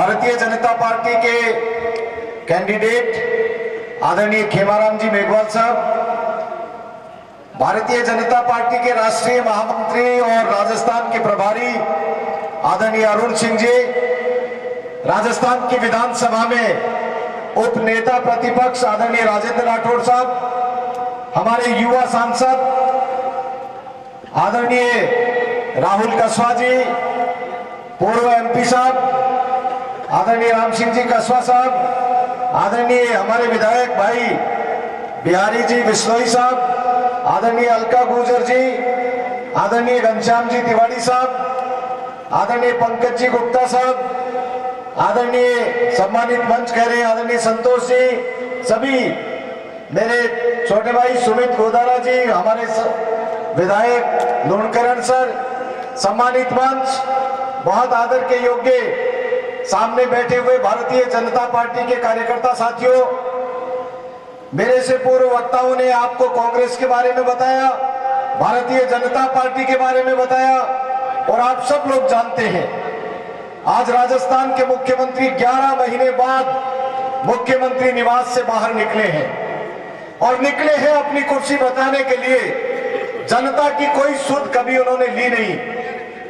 Bharatiya Janata party के candidate आदरणीय खेमाराम जी मेघवाल साहब, भारतीय जनता पार्टी के राष्ट्रीय महामंत्री और राजस्थान के प्रभारी आदरणीय अरुण सिंह जी, राजस्थान की विधानसभा में उप नेता प्रतिपक्ष आदरणीय राजेंद्र राठौड़ साहब, हमारे युवा सांसद आदरणीय राहुल कस्वा जी, पूर्व एमपी साहब आदरणीय राम सिंह जी कस्वा साहब, आदरणीय हमारे विधायक भाई बिहारी जी बिश्नोई साहब, आदरणीय अलका गुर्जर जी, आदरणीय घनश्याम जी तिवारी साहब, आदरणीय पंकज जी गुप्ता साहब, आदरणीय सम्मानित मंच कह रहे हैं आदरणीय संतोष जी, सभी मेरे छोटे भाई सुमित गोदारा जी, हमारे विधायक लुणकरण सर, सम्मानित मंच, बहुत आदर के योग्य सामने बैठे हुए भारतीय जनता पार्टी के कार्यकर्ता साथियों, मेरे से पूर्व वक्ताओं ने आपको कांग्रेस के बारे में बताया, भारतीय जनता पार्टी के बारे में बताया और आप सब लोग जानते हैं आज राजस्थान के मुख्यमंत्री 11 महीने बाद मुख्यमंत्री निवास से बाहर निकले हैं और निकले हैं अपनी कुर्सी बताने के लिए। जनता की कोई सुध कभी उन्होंने ली नहीं।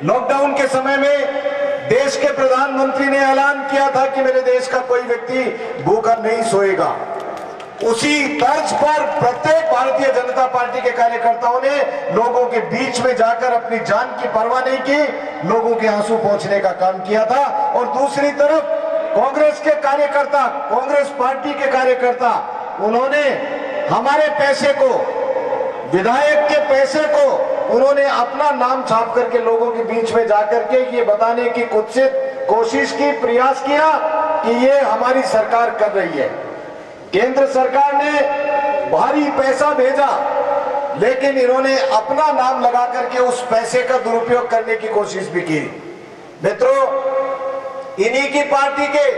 लॉकडाउन के समय में देश के प्रधानमंत्री ने ऐलान किया था कि मेरे देश का कोई व्यक्ति भूखा नहीं सोएगा। उसी तर्ज पर प्रत्येक भारतीय जनता पार्टी के कार्यकर्ताओं ने लोगों के बीच में जाकर अपनी जान की परवाह नहीं की, लोगों के आंसू पोंछने का काम किया था। और दूसरी तरफ कांग्रेस के कार्यकर्ता, कांग्रेस पार्टी के कार्यकर्ता, उन्होंने हमारे पैसे को, विधायक के पैसे को उन्होंने अपना नाम छाप करके लोगों के बीच में जाकर के ये बताने की कुत्सित कोशिश की, प्रयास किया कि ये हमारी सरकार कर रही है। केंद्र सरकार ने भारी पैसा भेजा, लेकिन इन्होंने अपना नाम लगा करके उस पैसे का दुरुपयोग करने की कोशिश भी की। मित्रों, इन्हीं की पार्टी के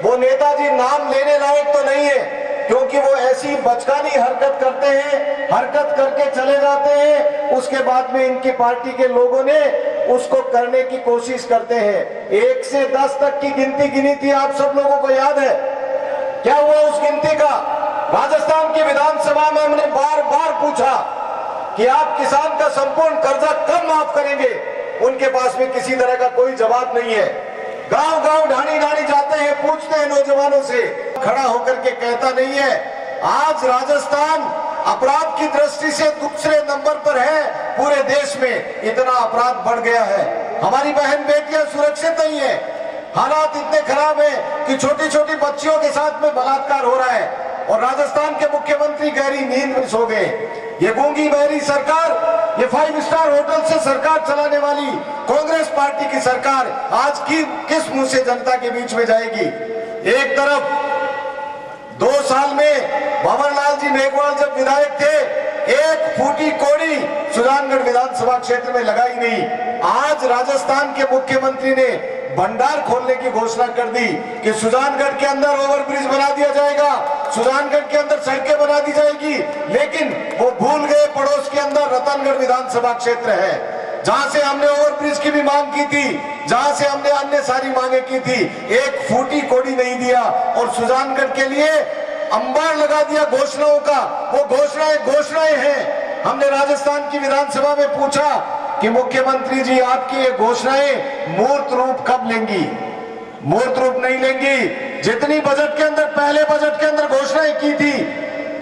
वो नेताजी नाम लेने लायक तो नहीं है, क्योंकि वो ऐसी बचकानी हरकत करते हैं, हरकत करके चले जाते हैं, उसके बाद में इनकी पार्टी के लोगों ने उसको करने की कोशिश करते हैं। 1 से 10 तक की गिनती गिनी थी, आप सब लोगों को याद है क्या हुआ उस गिनती का? राजस्थान की विधानसभा में हमने बार बार पूछा कि आप किसान का संपूर्ण कर्जा कब माफ करेंगे? उनके पास में किसी तरह का कोई जवाब नहीं है। गांव गांव ढाणी ढाणी जाते हैं, पूछते हैं नौजवानों से, खड़ा होकर के कहता नहीं है। आज राजस्थान अपराध की दृष्टि से दूसरे नंबर पर है पूरे देश में, इतना अपराध बढ़ गया है। हमारी बहन बेटियां सुरक्षित नहीं है, हालात इतने खराब है कि छोटी छोटी बच्चियों के साथ में बलात्कार हो रहा है और राजस्थान के मुख्यमंत्री गहरी नींद में सो गए। ये गूंगी बहरी सरकार, ये 5 स्टार होटल से सरकार चलाने वाली कांग्रेस पार्टी की सरकार आज की किस मुंह से जनता के बीच में जाएगी? एक तरफ 2 साल में भंवरलाल जी मेघवाल जब विधायक थे, एक फूटी कोड़ी सुजानगढ़ विधानसभा क्षेत्र में लगाई नहीं। आज राजस्थान के मुख्यमंत्री ने भंडार खोलने की घोषणा कर दी कि सुजानगढ़ के अंदर ओवरब्रिज बना दिया जाएगा, सुजानगढ़ के अंदर सड़कें बना दी जाएगी, लेकिन वो भूल गए पड़ोस के अंदर रतनगढ़ विधानसभा क्षेत्र है, जहां से हमने ओवरब्रिज की भी मांग की थी, जहां से हमने अन्य सारी मांगे की थी। एक फूटी कोड़ी नहीं दिया और सुजानगढ़ के लिए अंबार लगा दिया घोषणाओं का। वो घोषणाएं हैं। हमने राजस्थान की विधानसभा में पूछा कि मुख्यमंत्री जी, आपकी ये घोषणाएं मूर्त रूप कब लेंगी? मूर्त रूप नहीं लेंगी। जितनी बजट के अंदर, पहले बजट के अंदर घोषणाएं की थी,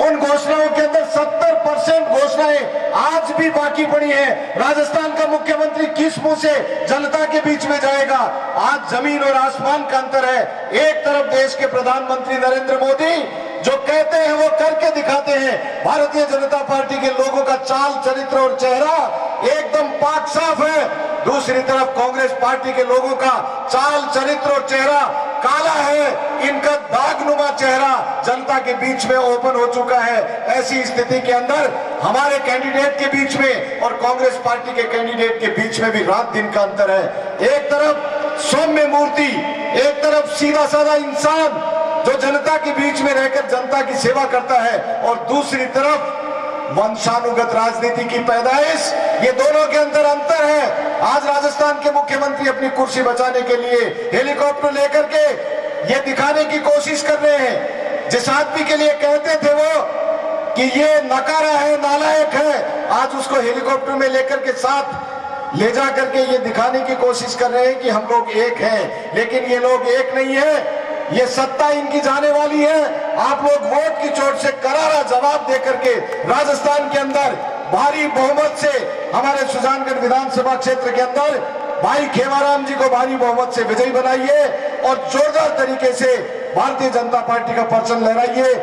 उन घोषणाओं के अंदर 70% घोषणाएं आज भी बाकी पड़ी है। राजस्थान का मुख्यमंत्री किस मुंह से जनता के बीच में जाएगा? आज जमीन और आसमान का अंतर है। एक तरफ देश के प्रधानमंत्री नरेंद्र मोदी जो कहते हैं वो करके दिखाते हैं। भारतीय जनता पार्टी के लोगों का चाल चरित्र और चेहरा एकदम पाक साफ है। दूसरी तरफ कांग्रेस पार्टी के लोगों का चाल चरित्र और चेहरा काला है। इनका दागनुमा चेहरा जनता के बीच में ओपन हो चुका है। ऐसी स्थिति के अंदर हमारे कैंडिडेट के बीच में और कांग्रेस पार्टी के कैंडिडेट के बीच में भी रात दिन का अंतर है। एक तरफ सौम्य मूर्ति, एक तरफ सीधा साधा इंसान जो जनता के बीच में रहकर जनता की सेवा करता है, और दूसरी तरफ वंशानुगत राजनीति की पैदाइश। ये दोनों के अंदर अंतर है। आज राजस्थान के मुख्यमंत्री अपनी कुर्सी बचाने के लिए हेलीकॉप्टर लेकर के ये दिखाने की कोशिश कर रहे हैं। जिस आदमी के लिए कहते थे वो कि ये नकारा है, नालायक है, आज उसको हेलीकॉप्टर में लेकर के साथ ले जा करके ये दिखाने की कोशिश कर रहे हैं कि हम लोग एक हैं। लेकिन ये लोग एक नहीं है, ये सत्ता इनकी जाने वाली है। आप लोग वोट की चोट से करारा जवाब देकर के राजस्थान के अंदर भारी बहुमत से हमारे सुजानगढ़ विधानसभा क्षेत्र के अंदर भाई खेमाराम जी को भारी बहुमत से विजयी बनाइए और जोरदार तरीके से भारतीय जनता पार्टी का परचम लहराइए।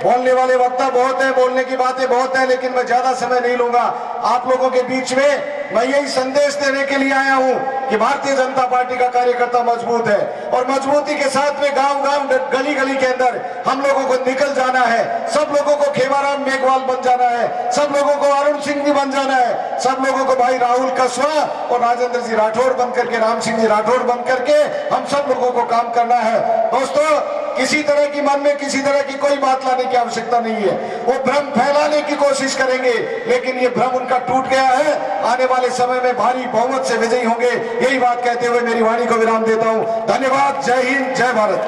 बोलने वाले वक्ता बहुत है, बोलने की बातें बहुत है, लेकिन मैं ज्यादा समय नहीं लूंगा। आप लोगों के बीच में मैं यही संदेश देने के लिए आया हूं कि भारतीय जनता पार्टी का कार्यकर्ता मजबूत है और मजबूती के साथ में गांव गांव गली गली के अंदर हम लोगों को निकल जाना है। सब लोगों को खेमाराम मेघवाल बन जाना है, सब लोगों को अरुण सिंह भी बन जाना है, सब लोगों को भाई राहुल कसवा और राजेंद्र जी राठौड़ बन करके, राम सिंह जी राठौड़ बन करके हम सब लोगों को काम करना है। दोस्तों, किसी तरह की मन में किसी तरह की कोई बात लाने की आवश्यकता नहीं है। वो भ्रम फैलाने की कोशिश करेंगे, लेकिन ये भ्रम उनका टूट गया है। आने वाले समय में भारी बहुमत से विजयी होंगे। यही बात कहते हुए मेरी वाणी को विराम देता हूं। धन्यवाद। जय हिंद, जय भारत।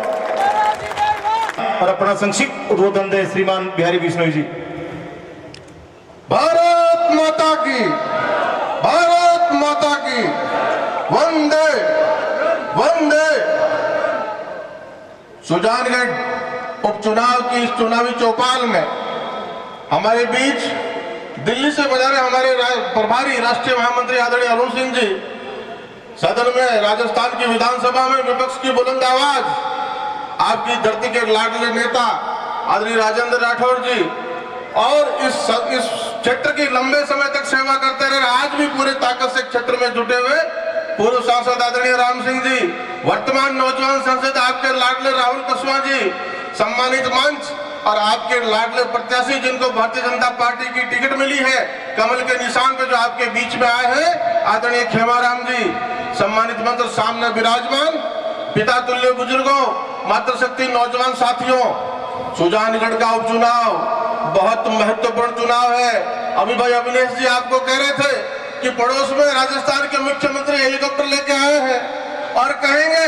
और अपना संक्षिप्त उद्बोधन दे श्रीमान बिहारी बिश्नोई जी। भारत माता की, भारत माता की, वंदे वंदे। सुजानगढ़ उपचुनाव की इस चुनावी चौपाल में हमारे बीच दिल्ली से पधारे हमारे प्रभारी राष्ट्रीय महामंत्री आदरणीय अरुण सिंह जी, सदन में राजस्थान की विधानसभा में विपक्ष की बुलंद आवाज, आपकी धरती के लाडले नेता आदरणीय राजेंद्र राठौड़ जी, और इस क्षेत्र की लंबे समय तक सेवा करते रहे, आज भी पूरे ताकत से क्षेत्र में जुटे हुए पूर्व सांसद आदरणीय राम सिंह जी, वर्तमान नौजवान सांसद आपके लाडले राहुल कसवा जी, सम्मानित मंच और आपके लाडले प्रत्याशी जिनको भारतीय जनता पार्टी की टिकट मिली है कमल के निशान पे, जो आपके बीच में आए हैं आदरणीय खेमाराम जी, सम्मानित मंच और सामने विराजमान पिता तुल्य बुजुर्गों, मातृशक्ति नौजवान साथियों, सुजानगढ़ का उपचुनाव बहुत महत्वपूर्ण चुनाव है। अभी भाई अविनेश जी आपको कह रहे थे कि पड़ोस में राजस्थान के मुख्यमंत्री हेलीकॉप्टर लेके आए हैं और कहेंगे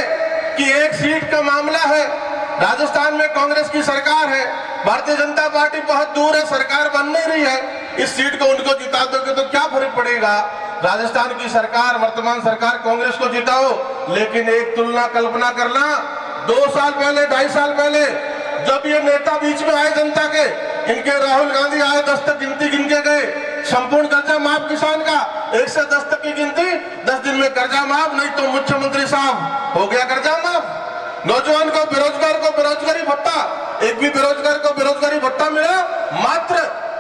कि एक सीट का मामला है, राजस्थान में कांग्रेस की सरकार है, भारतीय जनता पार्टी बहुत दूर है, सरकार बन नहीं रही है, इस सीट को उनको जिता दोगे तो क्या फर्क पड़ेगा, राजस्थान की सरकार, वर्तमान सरकार कांग्रेस को जिताओ। लेकिन एक तुलना कल्पना करना, 2 साल पहले, 2.5 साल पहले जब ये नेता बीच में आए जनता के, इनके राहुल गांधी आए, 10 तक गिनती गिन के गए, संपूर्ण कर्जा माफ किसान का 1 से 10 तक की गिनती, 10 दिन में कर्जा माफ, नहीं तो मुख्यमंत्री साहब हो गया कर्जा माफ। नौजवान को, बेरोजगार को बेरोजगारी भत्ता, एक भी बेरोजगार को बेरोजगारी भत्ता मिला, मात्र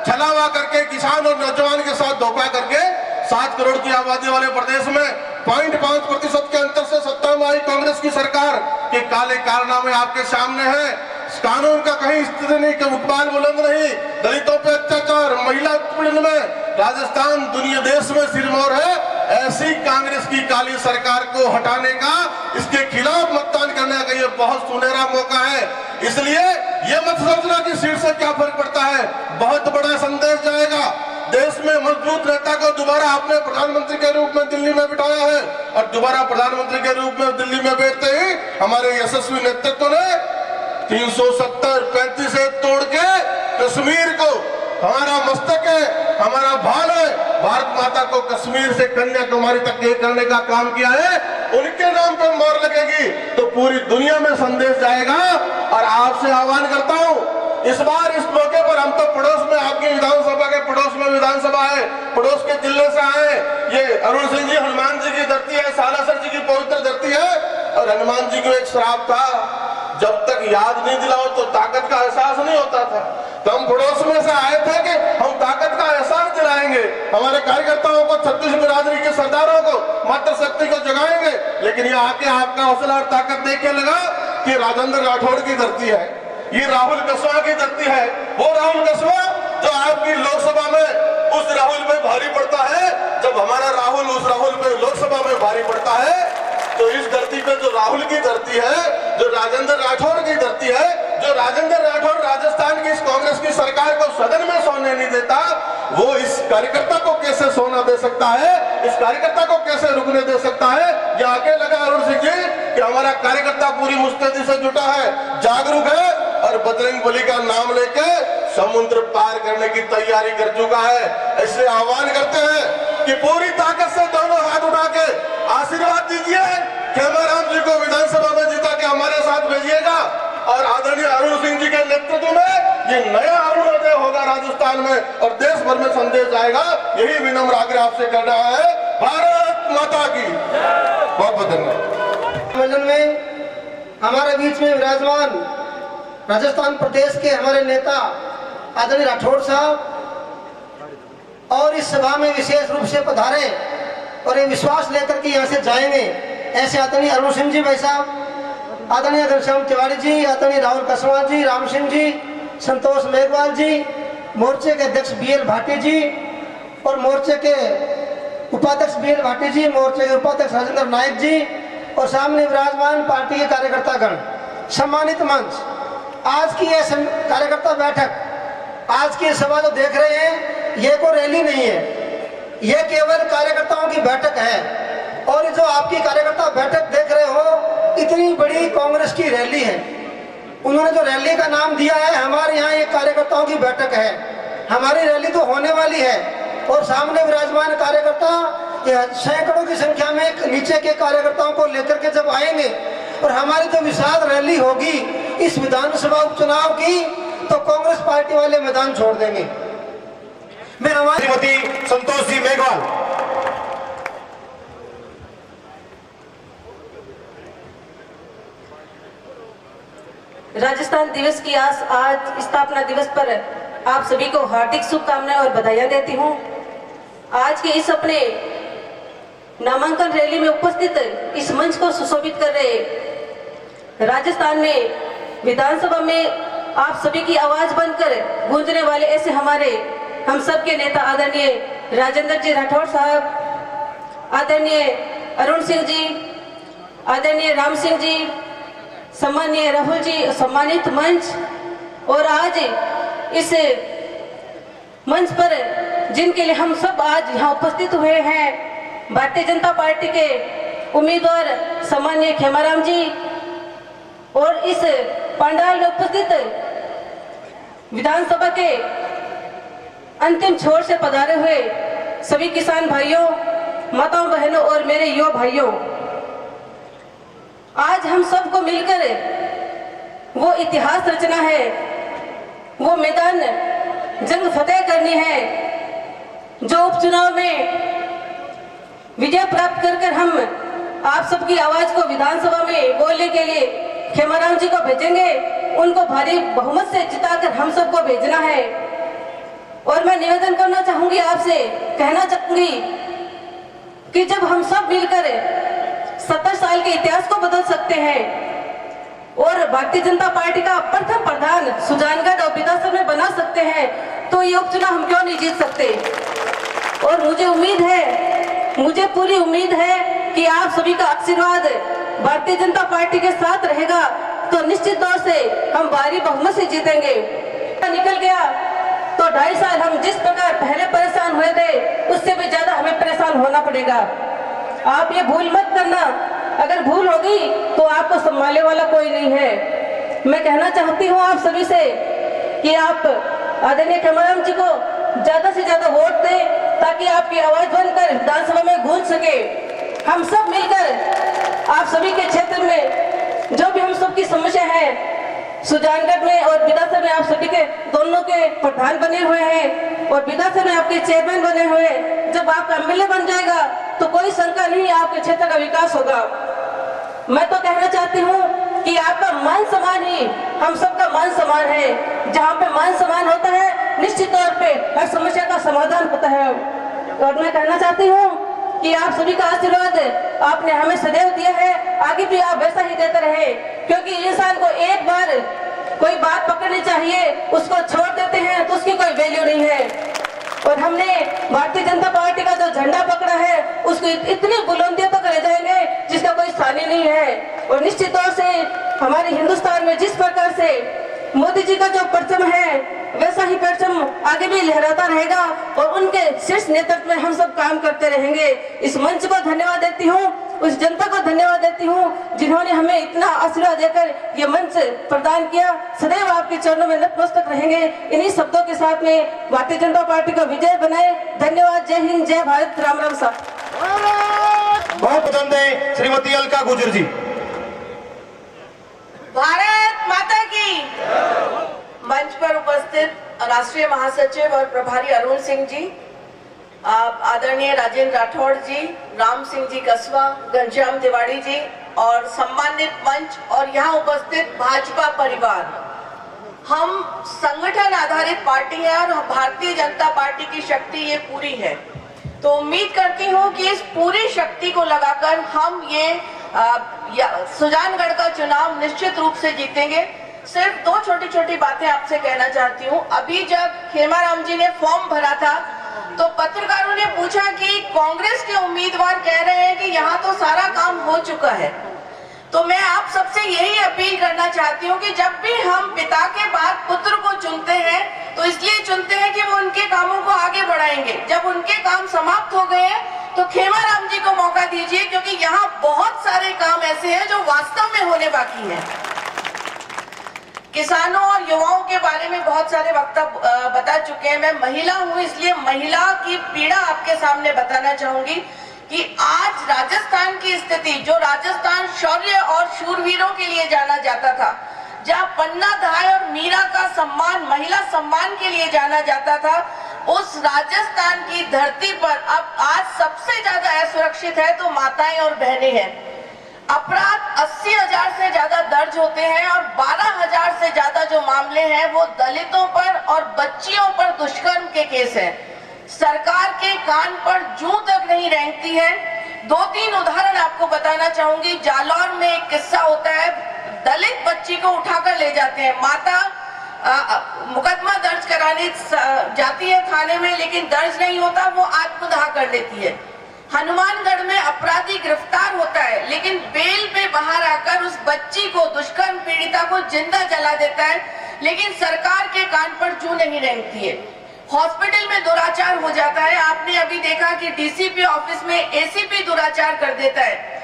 छलावा करके किसान और नौजवान के साथ धोखा करके 7 करोड़ की आबादी वाले प्रदेश में 0.5% के अंतर से सत्ता में आई कांग्रेस की सरकार के काले कारनामे आपके सामने है। कानून का कहीं स्थिति नहीं, कि उत्पाद बुलंद नहीं, दलितों पे अत्याचार, महिला उत्पीड़न में राजस्थान दुनिया देश में सिरमौर है। ऐसी कांग्रेस की काली सरकार को हटाने का, इसके खिलाफ मतदान करने का ये बहुत सुनहरा मौका है। इसलिए ये मत सोचना कि सीट से क्या फर्क पड़ता है, बहुत बड़ा संदेश जाएगा। देश में मजबूत नेता को दोबारा आपने प्रधानमंत्री के रूप में दिल्ली में बिठाया है और दोबारा प्रधानमंत्री के रूप में दिल्ली में बैठते ही हमारे यशस्वी नेतृत्व ने 370-35 से तोड़ के कश्मीर को, हमारा मस्तक है, हमारा भाल है, भारत माता को कश्मीर से कन्याकुमारी तक एक करने का काम किया है। उनके नाम पर मोहर लगेगी तो पूरी दुनिया में संदेश जाएगा। और आपसे आह्वान करता हूं, इस बार इस मौके पर हम तो पड़ोस में, आपकी विधानसभा के पड़ोस में विधानसभा है, पड़ोस के जिले से आए, ये अरुण सिंह जी हनुमान जी की धरती है, सालासर जी की पवित्र धरती है। और हनुमान जी को एक श्राप था, जब तक याद नहीं दिलाओ तो ताकत का एहसास नहीं होता था। तो हम पड़ोस में से आए थे कि हम ताकत का एहसास दिलाएंगे, हमारे कार्यकर्ताओं को, छत्तीस बिरादरी के सरदारों को, मातृशक्ति को जगाएंगे। लेकिन यहाँ आके आपका हौसला और ताकत देख के लगा कि राजेंद्र राठौड़ की धरती है, ये राहुल कसवा की धरती है। वो राहुल कसवा जो आपकी लोकसभा में उस राहुल पे भारी पड़ता है, जब हमारा राहुल उस राहुल पे लोकसभा में भारी पड़ता है, तो इस धरती पे जो राहुल की धरती है, जो राजेंद्र राठौड़ की धरती है, जो राजेंद्र राठौड़ राजस्थान की इस कांग्रेस की सरकार को सदन में सोने नहीं देता, वो इस कार्यकर्ता को कैसे सोना दे सकता है? इस कार्यकर्ता को कैसे रुकने दे सकता है? ये आके लगा अरुण सिंह जी कि हमारा कार्यकर्ता पूरी मुस्तैदी से जुटा है, जागरूक है और बजरंग बली का नाम लेके समुद्र पार करने की तैयारी कर चुका है। इसलिए आह्वान करते हैं कि पूरी ताकत से दोनों हाथ उठा के आशीर्वाद दीजिए, खेमाराम जी को विधानसभा में जिता के हमारे साथ भेजिएगा और आदरणीय अरुण सिंह जी के नेतृत्व में ये नया अरुणोदय होगा राजस्थान में और देश भर में संदेश जाएगा। यही विनम्र आग्रह आपसे कर रहा है। भारत माता की बहुत बहुत धन्यवाद। सम्मेलन में हमारे बीच में विराजमान राजस्थान प्रदेश के हमारे नेता आदरणीय राठौड़ साहब और इस सभा में विशेष रूप से पधारे और ये विश्वास लेकर के यहाँ से जाएंगे ऐसे आदरणीय अरुण सिंह जी भाई साहब, आदरणीय घनश्याम तिवारी जी, आदरणीय राहुल कसवाल जी, राम सिंह जी, संतोष मेघवाल जी, मोर्चे के अध्यक्ष BL भाटी जी और मोर्चे के उपाध्यक्ष BL भाटी जी, मोर्चे के उपाध्यक्ष राजेंद्र नायक जी और सामने विराजमान पार्टी के कार्यकर्तागण, सम्मानित मंच। आज की यह कार्यकर्ता बैठक, आज की सभा जो देख रहे हैं, ये कोई रैली नहीं है, ये केवल कार्यकर्ताओं की बैठक है। और जो आपकी कार्यकर्ता बैठक देख रहे हो, इतनी बड़ी कांग्रेस की रैली है। उन्होंने जो रैली का नाम दिया है, हमारे यहाँ ये कार्यकर्ताओं की बैठक है। हमारी रैली तो होने वाली है और सामने विराजमान कार्यकर्ता सैकड़ों की संख्या में नीचे के कार्यकर्ताओं को लेकर के जब आएंगे और हमारी जो विशाल रैली होगी इस विधानसभा उपचुनाव की, तो कांग्रेस पार्टी वाले मैदान छोड़ देंगे। मैं हमारी श्रीमती संतोष जी मेघवाल। राजस्थान दिवस की आज स्थापना दिवस पर आप सभी को हार्दिक शुभकामनाएं और बधाइयां देती हूं। आज के इस अपने नामांकन रैली में उपस्थित इस मंच को सुशोभित कर रहे राजस्थान में विधानसभा में आप सभी की आवाज बनकर गूंजने वाले ऐसे हमारे हम सब के नेता आदरणीय राजेंद्र जी राठौड़ साहब, आदरणीय अरुण सिंह जी, आदरणीय राम सिंह जी, सम्मानीय राहुल जी, सम्मानित मंच और आज इस मंच पर जिनके लिए हम सब आज यहाँ उपस्थित हुए हैं, भारतीय जनता पार्टी के उम्मीदवार सम्मानीय खेमाराम जी और इस पंडाल में उपस्थित विधानसभा के अंतिम छोर से पधारे हुए सभी किसान भाइयों, माताओं बहनों और मेरे युवा भाइयों, आज हम सबको मिलकर वो इतिहास रचना है, वो मैदान जंग फतेह करनी है जो उपचुनाव में विजय प्राप्त कर हम आप सबकी आवाज को विधानसभा में बोलने के लिए खेमाराम जी को भेजेंगे। उनको भारी बहुमत से जिताकर हम सबको भेजना है। और मैं निवेदन करना चाहूंगी, आपसे कहना चाहूंगी कि जब हम सब मिलकर 70 साल के इतिहास को बदल सकते हैं और भारतीय जनता पार्टी का प्रथम प्रधान सुजानगढ़ और विधानसभा में बना सकते हैं, तो ये उपचुनाव हम क्यों नहीं जीत सकते। और मुझे पूरी उम्मीद है कि आप सभी का आशीर्वाद भारतीय जनता पार्टी के साथ रहेगा, तो निश्चित तौर से हम भारी बहुमत से जीतेंगे। निकल गया तो 2.5 साल हम जिस प्रकार पहले परेशान हुए थे, उससे भी ज्यादा हमें परेशान होना पड़ेगा। आप ये भूल मत करना, अगर भूल होगी तो आपको संभालने वाला कोई नहीं है। मैं कहना चाहती हूँ आप सभी से कि आप आदरणीय खेमाराम जी को ज्यादा से ज्यादा वोट दें, ताकि आपकी आवाज बनकर विधानसभा में गूंज सके। हम सब मिलकर आप सभी के क्षेत्र में जो भी हम सबकी समस्या है, सुजानगढ़ में और विधानसभा में आप सभी के दोनों के प्रधान बने हुए हैं और विधानसभा में आपके चेयरमैन बने हुए हैं। जब आपका MLA बन जाएगा तो कोई शंका नहीं, आपके क्षेत्र का विकास होगा। मैं तो कहना चाहती हूँ कि आपका मान सम्मान ही हम सबका मान सम्मान है। जहाँ पे मान सम्मान होता है, निश्चित तौर पे हर समस्या का समाधान होता है। और मैं कहना चाहती हूँ कि आप सभी का आशीर्वाद आपने हमें सदैव दिया है, आगे भी आप वैसा ही देते रहे, क्योंकि इंसान को एक बार कोई बात पकड़नी चाहिए, उसको छोड़ देते हैं तो उसकी कोई वैल्यू नहीं है। और हमने भारतीय जनता पार्टी का जो झंडा पकड़ा है, उसको इतनी बुलंदियों तक ले जाएंगे जिसका कोई स्थान नहीं है। और निश्चित तौर से हमारे हिंदुस्तान में जिस प्रकार से मोदी जी का जो परचम है वैसा ही परचम आगे भी लहराता रहेगा और उनके शीर्ष नेतृत्व में हम सब काम करते रहेंगे। इस मंच को धन्यवाद देती हूँ, उस जनता को धन्यवाद देती हूँ जिन्होंने हमें इतना आशीर्वाद देकर ये मंच प्रदान किया। सदैव आपके चरणों में नतमस्तक रहेंगे। इन्हीं शब्दों के साथ में भारतीय जनता पार्टी को विजय बनाए। धन्यवाद। जय हिंद, जय भारत, राम राम साहब। बहुत पसंद है श्रीमती अलका गुर्जर जी। भारत माता की। मंच पर उपस्थित राष्ट्रीय महासचिव और प्रभारी अरुण सिंह जी, आदरणीय राजेंद्र राठौड़ जी, राम सिंह जी कस्वा, घनश्याम तिवारी जी और सम्मानित मंच और यहाँ उपस्थित भाजपा परिवार, हम संगठन आधारित पार्टी है और भारतीय जनता पार्टी की शक्ति ये पूरी है। तो उम्मीद करती हूँ कि इस पूरी शक्ति को लगाकर हम ये सुजानगढ़ का चुनाव निश्चित रूप से जीतेंगे। सिर्फ दो छोटी छोटी बातें आपसे कहना चाहती हूँ। अभी जब खेमाराम जी ने फॉर्म भरा था तो पत्रकारों ने पूछा कि कांग्रेस के उम्मीदवार कह रहे हैं कि यहाँ तो सारा काम हो चुका है। तो मैं आप सबसे यही अपील करना चाहती हूँ कि जब भी हम पिता के बाद पुत्र को चुनते हैं तो इसलिए चुनते हैं कि वो उनके कामों को आगे बढ़ाएंगे। जब उनके काम समाप्त हो गए हैं तो खेमाराम जी को मौका दीजिए, क्योंकि यहाँ बहुत सारे काम ऐसे हैं जो वास्तव में होने बाकी हैं। किसानों और युवाओं के बारे में बहुत सारे वक्ता बता चुके हैं। मैं महिला हूँ इसलिए महिला की पीड़ा आपके सामने बताना चाहूंगी कि आज राजस्थान की स्थिति, जो राजस्थान शौर्य और शूरवीरों के लिए जाना जाता था, जहाँ पन्ना धाय और मीरा का सम्मान महिला सम्मान के लिए जाना जाता था, उस राजस्थान की धरती पर अब आज सबसे ज्यादा असुरक्षित है तो माताएं और बहनें हैं। अपराध 80,000 से ज्यादा दर्ज होते हैं और 12,000 से ज्यादा जो मामले हैं वो दलितों पर और बच्चियों पर दुष्कर्म के केस हैं। सरकार के कान पर जूं तक नहीं रेंगती है। 2-3 उदाहरण आपको बताना चाहूंगी। जालौर में एक किस्सा होता है, दलित बच्ची को उठाकर ले जाते हैं, माता मुकदमा दर्ज कराने जाती है थाने में, लेकिन दर्ज नहीं होता, वो आत्मदाह कर लेती है। हनुमानगढ़ में अपराधी गिरफ्तार होता है लेकिन बेल पे बाहर आकर उस बच्ची को, दुष्कर्म पीड़िता को जिंदा जला देता है, लेकिन सरकार के कान पर जूं नहीं रेंगती है। हॉस्पिटल में दुराचार हो जाता है। आपने अभी देखा कि डीसीपी ऑफिस में एसीपी दुराचार कर देता है।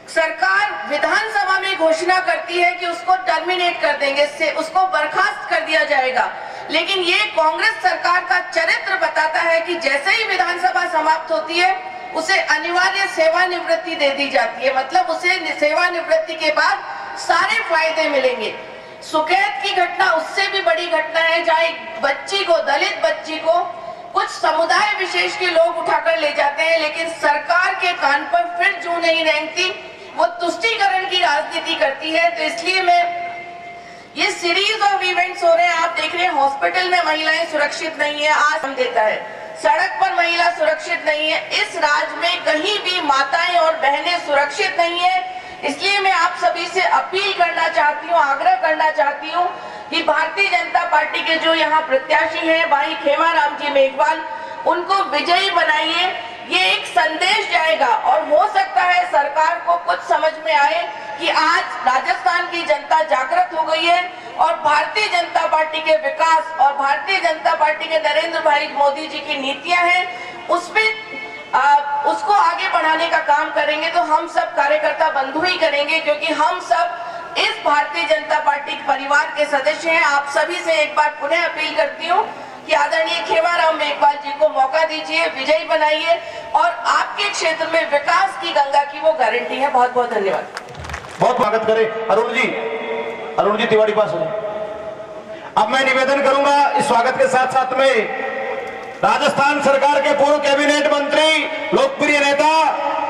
सरकार विधानसभा में घोषणा करती है कि उसको टर्मिनेट कर देंगे, उसको बर्खास्त कर दिया जाएगा, लेकिन ये कांग्रेस सरकार का चरित्र बताता है कि जैसे ही विधानसभा समाप्त होती है उसे अनिवार्य सेवानिवृत्ति दे दी जाती है। मतलब उसे सेवानिवृत्ति के बाद सारे फायदे मिलेंगे। सुकैत की घटना उससे भी बड़ी घटना है, जहाँ एक बच्ची को, दलित बच्ची को कुछ समुदाय विशेष के लोग उठाकर ले जाते हैं, लेकिन सरकार के कान पर फिर जूं नहीं रेंगती, वो तुष्टीकरण की राजनीति करती है। तो इसलिए मैं ये सीरीज ऑफ इवेंट्स हो रहे हैं, आप देख रहे हैं हॉस्पिटल में महिलाएं सुरक्षित नहीं है, आज हम देता है, सड़क पर महिला सुरक्षित नहीं है। इस राज्य में कहीं भी माताएं और बहनें सुरक्षित नहीं है। इसलिए मैं आप सभी से अपील करना चाहती हूँ, आग्रह करना चाहती हूँ कि भारतीय जनता पार्टी के जो यहाँ प्रत्याशी हैं भाई खेमाराम जी मेघवाल, उनको विजयी बनाइए। ये एक संदेश जाएगा और हो सकता है सरकार को कुछ समझ में आए कि आज राजस्थान की जनता जागृत हो गई है और भारतीय जनता पार्टी के विकास और भारतीय जनता पार्टी के नरेंद्र भाई मोदी जी की नीतियां हैं, उसमें उसको आगे बढ़ाने का काम करेंगे। तो हम सब कार्यकर्ता बंधु ही करेंगे, क्योंकि हम सब इस भारतीय जनता पार्टी परिवार के सदस्य हैं। आप सभी से एक बार पुनः अपील करती हूँ कि आदरणीय खेमाराम मेघवाल जी को मौका दीजिए, विजयी बनाइए और आपके क्षेत्र में विकास की गंगा की वो गारंटी है। बहुत बहुत धन्यवाद। बहुत स्वागत करें अरुण जी तिवारी पास हो। अब मैं निवेदन करूंगा इस स्वागत के साथ साथ में राजस्थान सरकार के पूर्व कैबिनेट मंत्री, लोकप्रिय नेता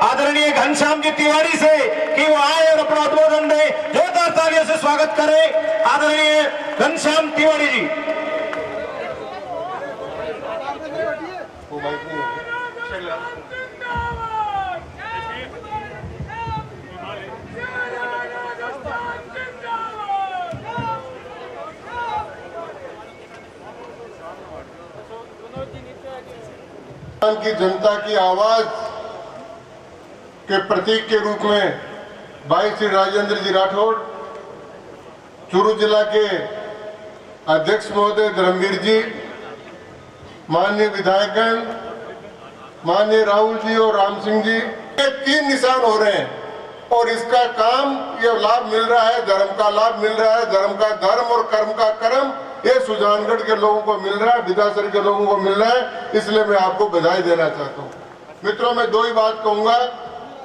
आदरणीय घनश्याम जी तिवारी से कि वो आए और अपना उद्बोधन दे। जोरदार तालियों से स्वागत करें आदरणीय घनश्याम तिवारी जी। की जनता की आवाज के प्रतीक के रूप में भाई श्री राजेंद्र जी राठौड़, चूरू जिला के अध्यक्ष महोदय धर्मवीर जी, माननीय विधायकगण, माननीय राहुल जी और राम सिंह जी, ये 3 निशान हो रहे हैं और इसका काम, ये लाभ मिल रहा है, धर्म का लाभ मिल रहा है, धर्म का धर्म और कर्म का कर्म, ये सुजानगढ़ के लोगों को मिल रहा है, विधासर के लोगों को मिल रहा है। इसलिए मैं आपको बधाई देना चाहता हूँ। मित्रों, मैं 2 ही बात कहूंगा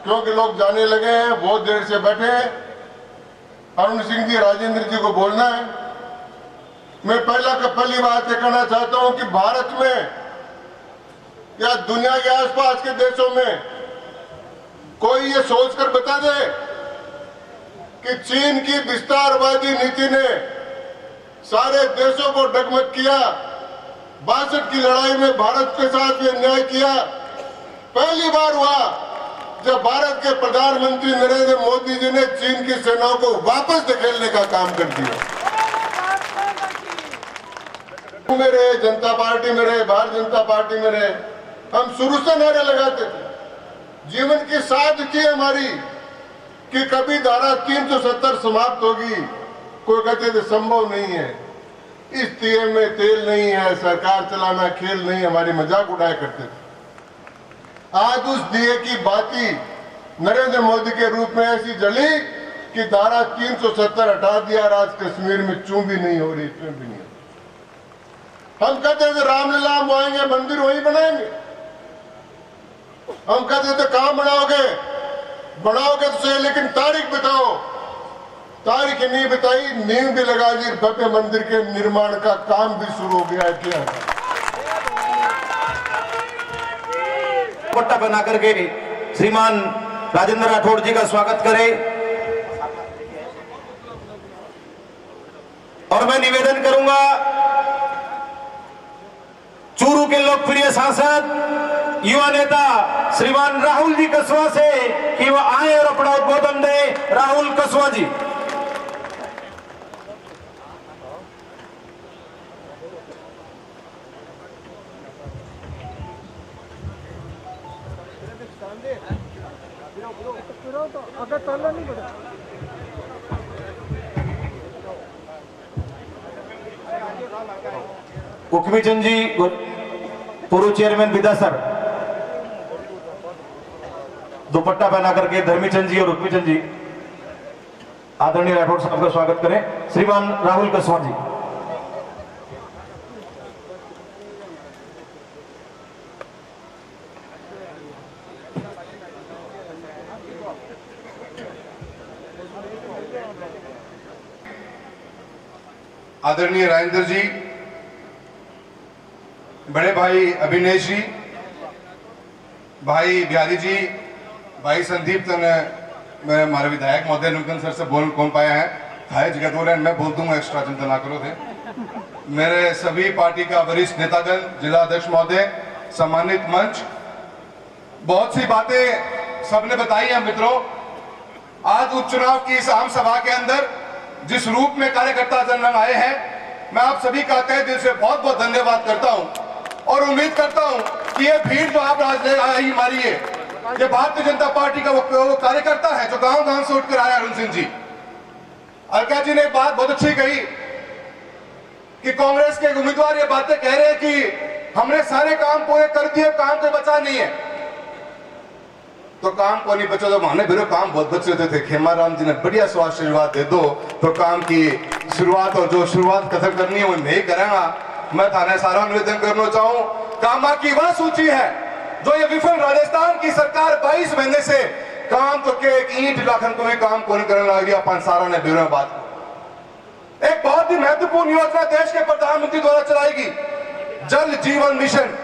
क्योंकि लोग जाने लगे हैं, बहुत देर से बैठे हैं। अरुण सिंह जी, राजेंद्र जी को बोलना है। मैं पहली बात ये कहना चाहता हूं कि भारत में या दुनिया के आसपास के देशों में कोई ये सोचकर बता दे कि चीन की विस्तारवादी नीति ने सारे देशों को डगमग किया, 62 की लड़ाई में भारत के साथ ये न्याय किया। पहली बार हुआ जब भारत के प्रधानमंत्री नरेंद्र मोदी जी ने चीन की सेनाओं को वापस धकेलने का काम कर दिया। में रहे, जनता पार्टी में रहे, भारतीय जनता पार्टी में रहे, हम शुरू से नारे लगाते थे। जीवन की सादगी हमारी कि कभी धारा 370 समाप्त होगी। कोई कहते थे संभव नहीं है, इस दिए में तेल नहीं है, सरकार चलाना खेल नहीं, हमारी मजाक उड़ाया करते थे। आज उस दिए की बाती नरेंद्र मोदी के रूप में ऐसी जली कि धारा 370 हटा दिया। आज कश्मीर में चूं भी नहीं हो रही, चूं भी नहीं। हम कहते थे रामलीला हम आएंगे, मंदिर वहीं बनाएंगे। हम कहते थे कहां बनाओगे तो सही, लेकिन तारीख बताओ। तारीख नहीं बताई, नींव भी लगा दी, भव्य मंदिर के निर्माण का काम भी शुरू हो गया है। क्या पट्टा बना करके श्रीमान राजेंद्र राठौड़ जी का स्वागत करें। और मैं निवेदन करूंगा चूरू के लोकप्रिय सांसद युवा नेता श्रीमान राहुल जी कसवा से कि वो आए और अपना उद्बोधन दे। राहुल कसवा जी। उकमीचंद जी, पूर्व चेयरमैन विधासर, दुपट्टा पहना करके धर्मीचंद जी और उकमीचंद जी आदरणीय राठौड़ साहब का स्वागत करें। श्रीमान राहुल कसवा जी। आदरणीय राजेंद्र जी, बड़े भाई अभिनेश जी, भाई बिहारी जी, भाई संदीप मैं हमारे विधायक महोदय नुकन सर से बोल कौन पाया है, थाए जगत बोले, मैं बोल दूंगा, एक्स्ट्रा चिंता ना करो थे। मेरे सभी पार्टी का वरिष्ठ नेतागण, जिला अध्यक्ष महोदय, सम्मानित मंच, बहुत सी बातें सबने बताई है। मित्रों, आज उपचुनाव की इस आम सभा के अंदर जिस रूप में कार्यकर्ता जनरल आए हैं, मैं आप सभी का तहे दिल से बहुत बहुत धन्यवाद करता हूं और उम्मीद करता हूं कि ये भीड़ जो आप आज आई हमारी है, ये भारतीय जनता पार्टी का वो कार्यकर्ता है जो गांव गांव से उठकर आया। अरुण सिंह जी, अलका जी ने एक बात बहुत अच्छी कही कि कांग्रेस के उम्मीदवार ये बातें कह रहे हैं कि हमने सारे काम पूरे कर दिए, काम कोई बचा नहीं है। तो काम को नहीं बचा, तो हमने भी काम बहुत बच रहे थे। खेमाराम जी ने बढ़िया स्वास्थ्य आशीर्वाद दे दो तो काम की शुरुआत और जो शुरुआत खत्म करनी है वो नहीं करेगा। मैं थाने सारा निवेदन करना चाहूं, कामा की वह सूची है जो ये विफल राजस्थान की सरकार 22 महीने से काम तो के एक ईंट लाखन को भी काम को नहीं करने लगी। अपन सारा ने ब्यूरो में बात, एक बहुत ही महत्वपूर्ण योजना देश के प्रधानमंत्री द्वारा चलाएगी, जल जीवन मिशन।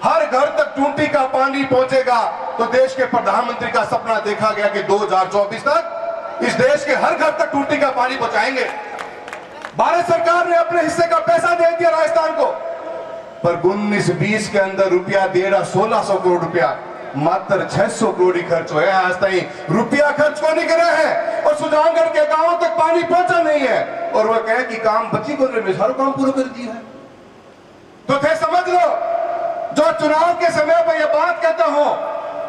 हर घर तक टूटी का पानी पहुंचेगा तो देश के प्रधानमंत्री का सपना देखा गया कि 2024 तक इस देश के हर घर तक टूटी का पानी पहुंचाएंगे। भारत सरकार ने अपने हिस्से का पैसा दे दिया राजस्थान को, पर 19-20 के अंदर रुपया 1,500-1,600 करोड़ रुपया, मात्र 600 करोड़ ही खर्च हुआ है। आज तक रुपया खर्च को नहीं करे हैं और सुजानगढ़ के गांवों तक पानी पहुंचा नहीं है। और वह कहे कि काम बची को सारा काम पूरा कर दिया है। तो थे समझ लो, जो चुनाव के समय पर यह बात कहता हूं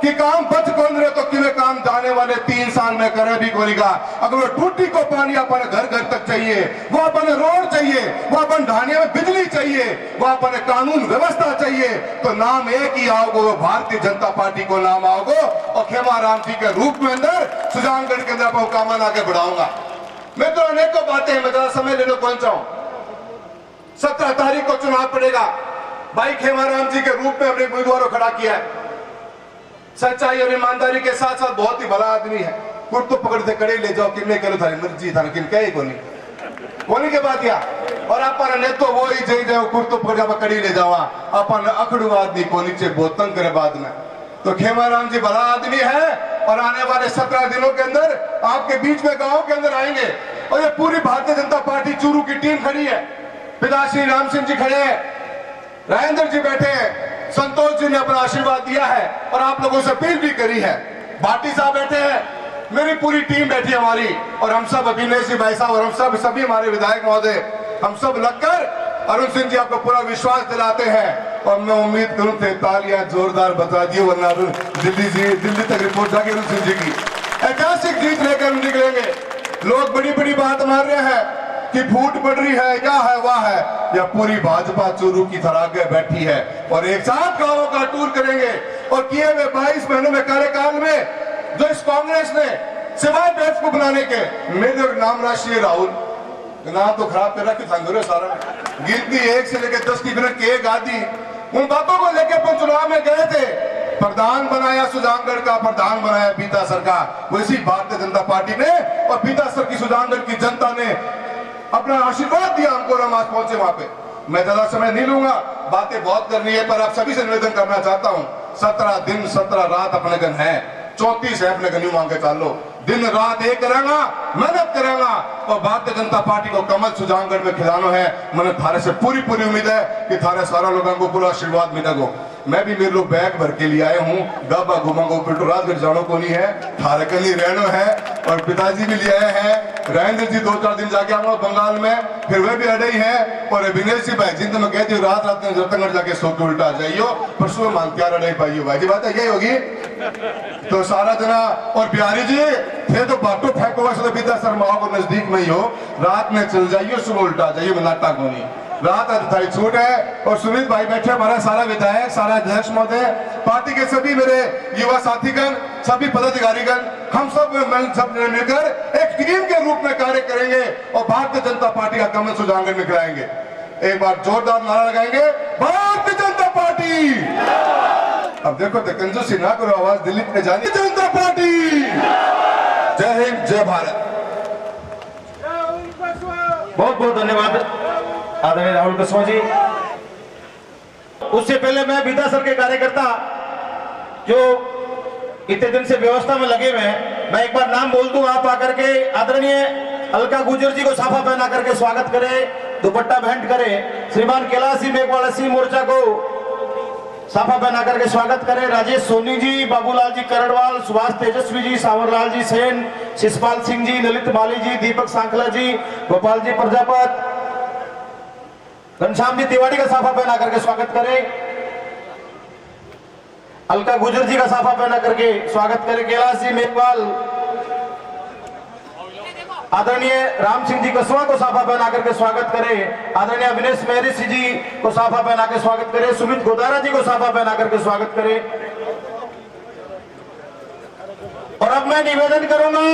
कि काम बच कौन रहे तो किवे काम जाने वाले 3 साल में करे भी कोरीगा। अगर वो टूटी को पानी अपने घर घर तक चाहिए, वो अपने रोड चाहिए, वो अपन ढानिया में बिजली चाहिए, वो अपने कानून व्यवस्था चाहिए, तो नाम एक ही आओगे, वो भारतीय जनता पार्टी को नाम आओगे और खेमाराम जी के रूप में अंदर सुजानगढ़ के अंदर अपना काम आगे बढ़ाऊंगा। मैं तो अनेकों बातें मैं ज्यादा समय लेने पहुंचा हूं। 17 तारीख को चुनाव पड़ेगा। भाई खेमाराम जी के रूप में अपने उम्मीदवारों खड़ा किया है। सच्चाई और ईमानदारी के साथ साथ बहुत ही भला आदमी है। कुर्तो पकड़ते कड़े ले जाओ किन्ने करो थारी मर्जी था किन कहे कोनी के बात या और अपन ने तो वो ही जई जाओ कुर्तो पकड़ कड़ी ले जावा अपन अखड़ू आदमी को नीचे बहुत तंग करे बाद में। तो खेमाराम जी भला आदमी है और आने वाले 17 दिनों के अंदर आपके बीच में गांव के अंदर आएंगे। और ये पूरी भारतीय जनता पार्टी चूरू की टीम खड़ी है। पिता श्री राम सिंह जी खड़े हैं, राजेंद्र जी बैठे हैं, संतोष जी ने अपना आशीर्वाद दिया है और आप लोगों से अपील भी करी है। भाटी साहब बैठे हैं, मेरी पूरी टीम बैठी है हमारी, और हम सब अभिनय जी भाई साहब और हम सब सभी हमारे विधायक महोदय, हम सब लगकर अरुण सिंह जी आपको पूरा विश्वास दिलाते हैं। और मैं उम्मीद करूं थे तालियां जोरदार बता दिए, वरना दिल्ली तक रिपोर्ट जाके अरुण सिंह जी की ऐतिहासिक जीत लेकर निकलेंगे। लोग बड़ी बड़ी बात मार रहे हैं कि फूट पड़ रही है, क्या है वाह है, या पूरी भाजपा चूरू की तरह आगे बैठी है और एक साथ गांवों का टूर करेंगे। और किए हुए 22 महीनों में कार्यकाल में जो इस कांग्रेस ने सिवाय बेच को बनाने के, मेरे नाम राष्ट्रीय राहुल नाम तो खराब कर रखा कि सारा गिनती 1 से लेकर 10 की मिनट की एक आदि उन बातों को लेकर अपन चुनाव में गए थे। प्रधान बनाया सुजानगढ़ का, प्रधान बनाया पीता सर का, वैसी भारतीय जनता पार्टी ने और पीता सर की सुजानगढ़ की जनता ने अपना आशीर्वाद दिया हमको, हम आज पहुंचे वहां पे। मैं ज्यादा समय नहीं लूंगा, बातें बहुत करनी है, पर आप सभी से निवेदन करना चाहता हूं 17 दिन 17 रात अपने गन है, 34 है अपने गन्यू मांगे चालो, दिन रात एक करेगा, मेहनत करेगा और भारतीय जनता पार्टी को कमल सुजानगढ़ में खिलाना है। मैंने थारे से पूरी उम्मीद है कि थारे सारा लोगों को पूरा आशीर्वाद मिलेगा। मैं भी मेरे लोग बैग भर के लिए आए हूँ, गाबा घुमांगो पिटो राजगढ़ जानो को नहीं है, थारे के लिए रहना है। और पिताजी भी ले आए हैं, राजेंद्र जी 2-4 दिन जाके आऊंगा बंगाल में, फिर वे भी अड़े ही है। और अभिनय जी भाई जिन मैं कहती हूँ रात में रतनगढ़ जाके सो के उल्टा आ जाइयो, पर सुबह मानते अड़े पाइयो भाई जी, बात यही होगी। तो सारा जना और बिहारी जी थे तो बाटो फेंको बीता शर्मा को नजदीक में ही हो, रात में चल जाइयो सुबह उल्टा जाइयो, नाटा को नहीं, रात थारी छूट है। और सुमित भाई बैठे हमारा सारा विधायक, सारा अध्यक्ष महोदय, पार्टी के सभी मेरे युवा साथीगण, सभी पदाधिकारीगण, हम सब मिलकर एक टीम के रूप में कार्य करेंगे और भारतीय जनता पार्टी का कमल सुजानगढ़ में गिराएंगे। एक बार जोरदार नारा लगाएंगे, भारतीय जनता पार्टी। अब देखो तो कंजूसी ना करो, आवाज दिल्ली में जानी, जनता पार्टी। जय हिंद, जय भारत। बहुत बहुत धन्यवाद आदरणीय राहुल कस्वां जी। उससे पहले मैं बीता सर के कार्यकर्ता जो इतने दिन से व्यवस्था में लगे हुए हैं, मैं एक बार नाम बोल दूं, आप आकर के आदरणीय अलका गुजर जी को साफा पहना करके स्वागत करें, दुपट्टा भेंट करें। श्रीमान कैलाश सिंह मेघवाल सी मोर्चा को साफा पहना करके स्वागत करें। राजेश सोनी जी, बाबूलाल जी करणवाल, सुभाष तेजस्वी जी, सावरलाल जी सेन, शिषपाल सिंह जी, ललित माली जी, दीपक सांखला जी, गोपाल जी प्रजापत, घनश्याम जी तिवारी का साफा पहना करके स्वागत करें। अलका गुजर जी का साफा पहना करके स्वागत करें। कैलाश जी मेघवाल, आदरणीय राम सिंह जी कस्वां को साफा पहना करके स्वागत करें। आदरणीय अविनेश मेहरी जी को साफा पहना के स्वागत करें। सुमित गोदारा जी को साफा पहना करके स्वागत करें। और अब मैं निवेदन करूंगा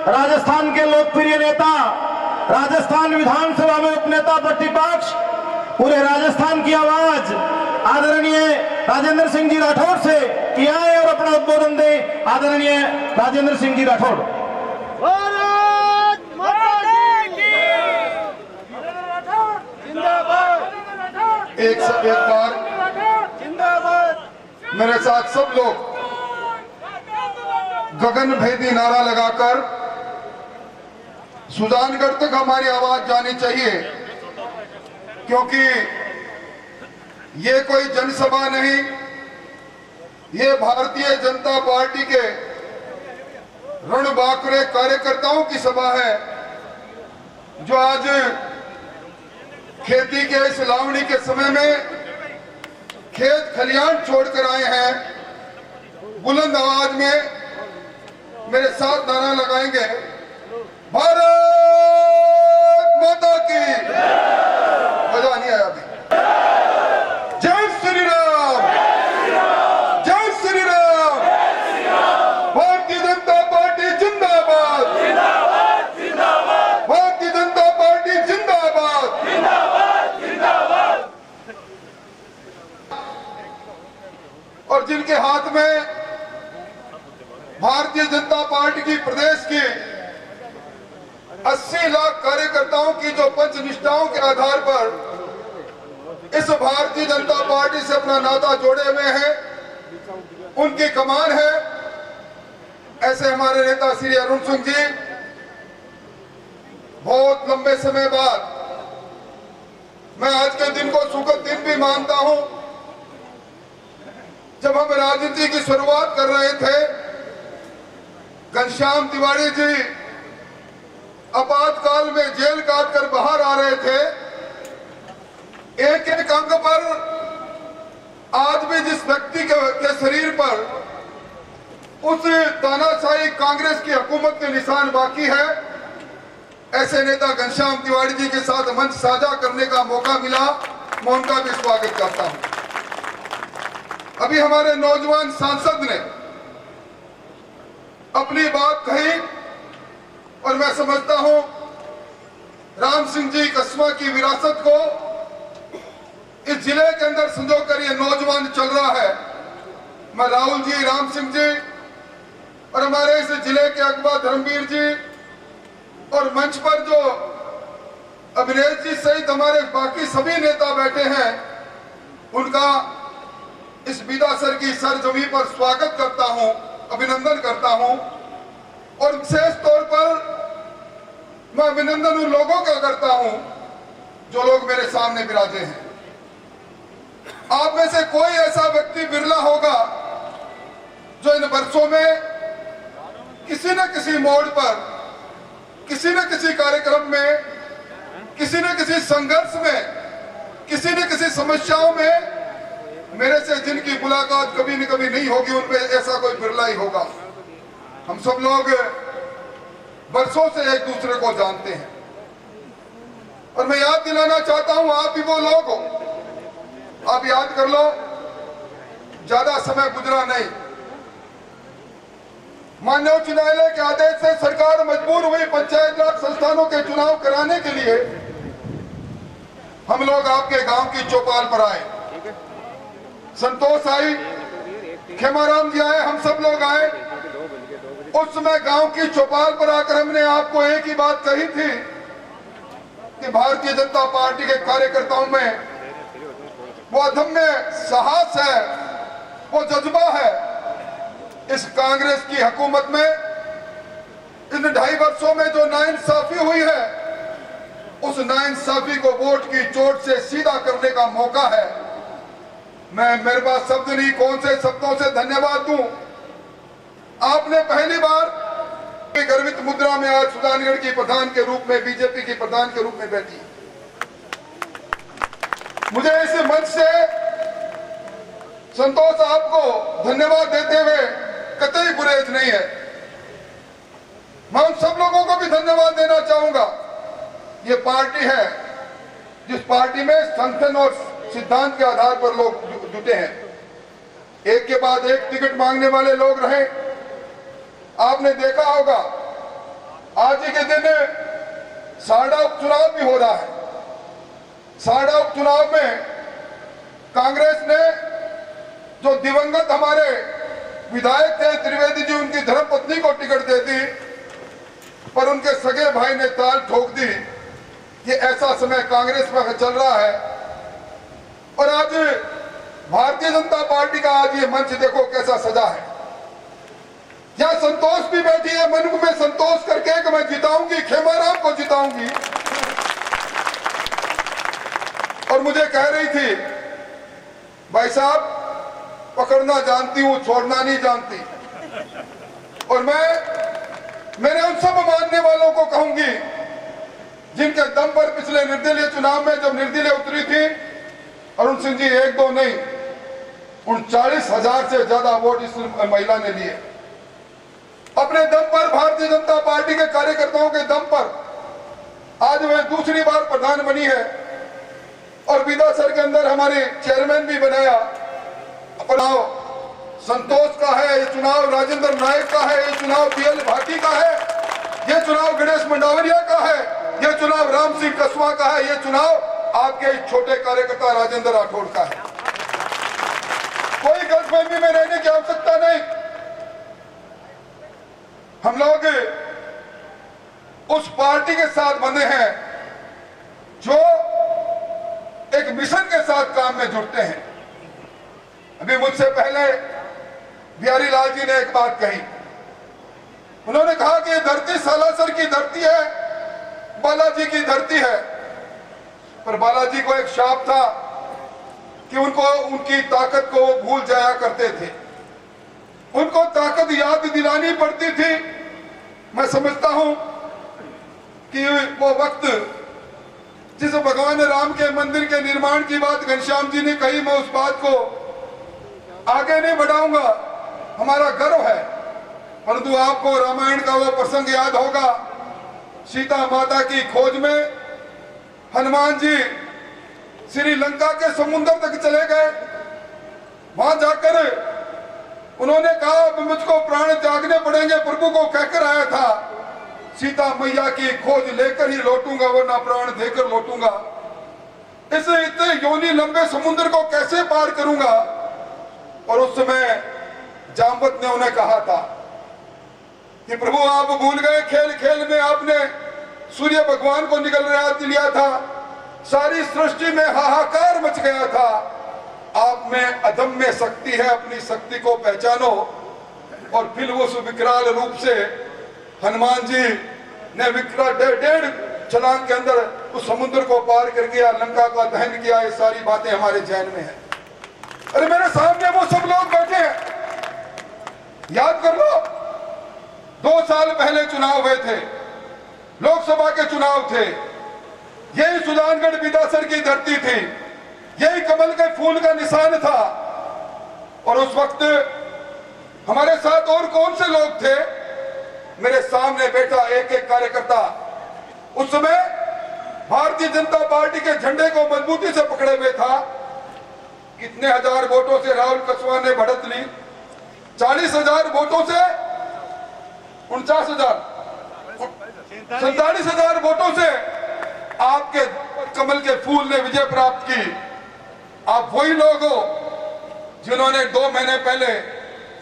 राजस्थान के लोकप्रिय नेता, राजस्थान विधानसभा में उपनेता प्रतिपक्ष, पूरे राजस्थान की आवाज आदरणीय राजेंद्र सिंह जी राठौड़ से किया है और अपना उद्बोधन दे आदरणीय राजेंद्र सिंह जी राठौड़। एक बार मेरे साथ सब लोग गगन भेदी नारा लगाकर सुजानगढ़ तक हमारी आवाज जानी चाहिए, क्योंकि ये कोई जनसभा नहीं, ये भारतीय जनता पार्टी के रणबांकुरे कार्यकर्ताओं की सभा है, जो आज खेती के इस लावणी के समय में खेत खलियान छोड़कर आए हैं। बुलंद आवाज में मेरे साथ नारा लगाएंगे, भारत माता की। मजा नहीं आया अभी। जय श्री राम, जय श्री राम। भारतीय जनता पार्टी जिंदाबाद, भारतीय जनता पार्टी जिंदाबाद। और जिनके हाथ में भारतीय जनता पार्टी की प्रदेश के 80 लाख कार्यकर्ताओं की जो पंच निष्ठाओं के आधार पर इस भारतीय जनता पार्टी से अपना नाता जोड़े हुए हैं, उनकी कमान है। ऐसे हमारे नेता श्री अरुण सिंह जी बहुत लंबे समय बाद, मैं आज के दिन को सुखद दिन भी मानता हूं। जब हम राजनीति की शुरुआत कर रहे थे, घनश्याम तिवारी जी आपातकाल में जेल काट कर बाहर आ रहे थे। एक एक अंग पर आज भी जिस व्यक्ति के शरीर पर उस तानाशाही कांग्रेस की हुकूमत के निशान बाकी है, ऐसे नेता घनश्याम तिवारी जी के साथ मंच साझा करने का मौका मिला, मैं उनका भी स्वागत करता हूं। अभी हमारे नौजवान सांसद ने अपनी बात कही और मैं समझता हूं राम सिंह जी कस्बा की विरासत को इस जिले के अंदर संजो कर ये नौजवान चल रहा है। मैं राहुल जी, राम सिंह जी और हमारे इस जिले के अगवा धर्मवीर जी और मंच पर जो अभिनेश जी सहित हमारे बाकी सभी नेता बैठे हैं, उनका इस विधासर की सरजमी पर स्वागत करता हूं, अभिनंदन करता हूं। और विशेष तौर पर मैं अभिनंदन उन लोगों का करता हूं जो लोग मेरे सामने विराजे हैं। आप में से कोई ऐसा व्यक्ति बिरला होगा जो इन वर्षों में किसी न किसी मोड़ पर, किसी न किसी कार्यक्रम में, किसी न किसी संघर्ष में, किसी न किसी समस्याओं में मेरे से जिनकी मुलाकात कभी न कभी नहीं होगी, उनमें ऐसा कोई बिरला ही होगा। हम सब लोग वर्षों से एक दूसरे को जानते हैं और मैं याद दिलाना चाहता हूं, आप भी वो लोग हो, आप याद कर लो, ज्यादा समय गुजरा नहीं। माननीय उच्च न्यायालय के आदेश से सरकार मजबूर हुई पंचायत राज संस्थानों के चुनाव कराने के लिए। हम लोग आपके गांव की चौपाल पर आए, संतोष आई, खेमाराम जी आए, हम सब लोग आए। उस समय गांव की चौपाल पर आकर हमने आपको एक ही बात कही थी कि भारतीय जनता पार्टी के कार्यकर्ताओं में वो अदम्य साहस है, वो जज्बा है। इस कांग्रेस की हुकूमत में इन 2.5 वर्षों में जो नाइंसाफी हुई है, उस नाइंसाफी को वोट की चोट से सीधा करने का मौका है। मैं मेरे पास शब्द नहीं, कौन से शब्दों से धन्यवाद दूं। आपने पहली बार गर्वित मुद्रा में आज सुजानगढ़ की प्रधान के रूप में, बीजेपी की प्रधान के रूप में बैठी। मुझे इस मंच से संतोष आपको धन्यवाद देते हुए कतई गुरेज नहीं है। मैं उन सब लोगों को भी धन्यवाद देना चाहूंगा। ये पार्टी है जिस पार्टी में संगठन और सिद्धांत के आधार पर लोग जुटे हैं। एक के बाद एक टिकट मांगने वाले लोग रहे। आपने देखा होगा आज ही के दिन साड़ा उपचुनाव भी हो रहा है। साड़ा उपचुनाव में कांग्रेस ने जो दिवंगत हमारे विधायक थे त्रिवेदी जी, उनकी धर्मपत्नी को टिकट दे दी, पर उनके सगे भाई ने ताल ठोक दी। ये ऐसा समय कांग्रेस में चल रहा है। और आज भारतीय जनता पार्टी का आज ये मंच देखो कैसा सजा है। यहां संतोष भी बैठी है, मन में संतोष करके कि मैं जिताऊंगी, खेमाराम को जिताऊंगी। और मुझे कह रही थी, भाई साहब पकड़ना जानती हूं, छोड़ना नहीं जानती। और मैंने उन सब मानने वालों को कहूंगी जिनके दम पर पिछले निर्दलीय चुनाव में जब निर्दलीय उतरी थी, अरुण सिंह जी 1-2 नहीं, 39,000 से ज्यादा वोट इस महिला ने लिए। अपने दम पर, भारतीय जनता पार्टी के कार्यकर्ताओं के दम पर आज वह दूसरी बार प्रधान बनी है और विधानसभा के अंदर हमारे चेयरमैन भी बनाया। चुनाव संतोष का है, ये चुनाव राजेंद्र नायक का है, ये चुनाव पीएल भाटी का है, ये चुनाव गणेश मंडावरिया का है, ये चुनाव राम सिंह कस्वा का है, ये चुनाव आपके छोटे कार्यकर्ता राजेंद्र राठौड़ का है। कोई गलतफहमी में रहने की आवश्यकता नहीं। हम लोग उस पार्टी के साथ बंधे हैं जो एक मिशन के साथ काम में जुड़ते हैं। अभी मुझसे पहले बिहारी लाल जी ने एक बात कही। उन्होंने कहा कि ये धरती सालासर की धरती है, बालाजी की धरती है। पर बालाजी को एक शाप था कि उनको उनकी ताकत को भूल जाया करते थे, उनको ताकत याद दिलानी पड़ती थी। मैं समझता हूं कि वो वक्त जिस भगवान राम के मंदिर के निर्माण की बात घनश्याम जी ने कही, मैं उस बात को आगे नहीं बढ़ाऊंगा, हमारा गर्व है। परंतु आपको रामायण का वो प्रसंग याद होगा, सीता माता की खोज में हनुमान जी श्रीलंका के समुद्र तक चले गए। वहां जाकर उन्होंने कहा अब मुझको प्राण त्यागने पड़ेंगे, प्रभु को कहकर आया था सीता मैया की खोज लेकर ही लौटूंगा वरना प्राण देकर लौटूंगा। इस इतने योनि लंबे समुद्र को कैसे पार करूंगा। और उस समय जामवत ने उन्हें कहा था कि प्रभु आप भूल गए, खेल खेल में आपने सूर्य भगवान को निकल लिया था, सारी सृष्टि में हाहाकार मच गया था। आप में अदम्य शक्ति है, अपनी शक्ति को पहचानो। और फिर उस विकराल रूप से हनुमान जी ने डेढ़ छलांग के अंदर उस समुद्र को पार कर गया, लंका का दहन किया। ये सारी बातें हमारे जहन में है। अरे मेरे सामने वो सब लोग बैठे हैं, याद कर लो 2 साल पहले चुनाव हुए थे, लोकसभा के चुनाव थे, यही सुजानगढ़ विधानसभा की धरती थी, यही कमल के फूल का निशान था। और उस वक्त हमारे साथ और कौन से लोग थे? मेरे सामने बैठा एक एक कार्यकर्ता उस समय भारतीय जनता पार्टी के झंडे को मजबूती से पकड़े हुए था। कितने हजार वोटों से राहुल कस्वा ने बढ़त ली? 40,000 वोटों से 47,000 वोटों से आपके कमल के फूल ने विजय प्राप्त की। आप वही लोग हो जिन्होंने 2 महीने पहले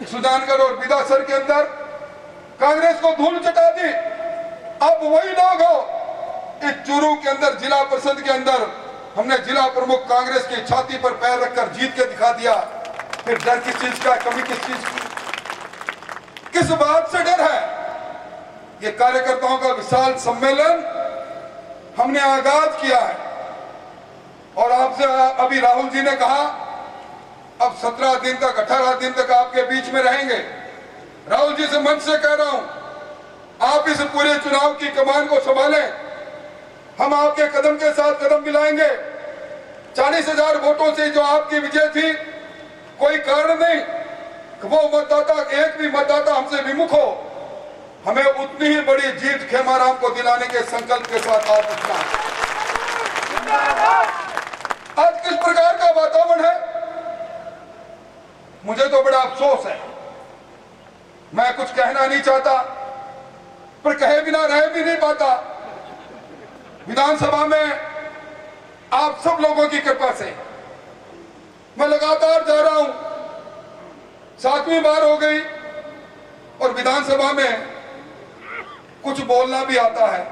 सुजानगढ़ और विधानसभा के अंदर कांग्रेस को धूल चटा दी। अब वही लोग हो इस चूरू के अंदर, जिला परिषद के अंदर हमने जिला प्रमुख कांग्रेस की छाती पर पैर रखकर जीत के दिखा दिया। फिर डर किस चीज का, कमी किस चीज की, किस बात से डर है? ये कार्यकर्ताओं का विशाल सम्मेलन हमने आगाज किया है। और आपसे अभी राहुल जी ने कहा अब 17 दिन तक 18 दिन तक आपके बीच में रहेंगे। राहुल जी से मंच से कह रहा हूं, आप इस पूरे चुनाव की कमान को संभालें, हम आपके कदम के साथ कदम मिलाएंगे। 40,000 वोटों से जो आपकी विजय थी, कोई कारण नहीं वो मतदाता, एक भी मतदाता हमसे विमुख हो, हमें उतनी ही बड़ी जीत खेमाराम को दिलाने के संकल्प के साथ आज उठना। आज किस प्रकार का वातावरण है, मुझे तो बड़ा अफसोस है। मैं कुछ कहना नहीं चाहता, पर कहे बिना रह भी नहीं पाता। विधानसभा में आप सब लोगों की कृपा से मैं लगातार जा रहा हूं, 7वीं बार हो गई और विधानसभा में कुछ बोलना भी आता है।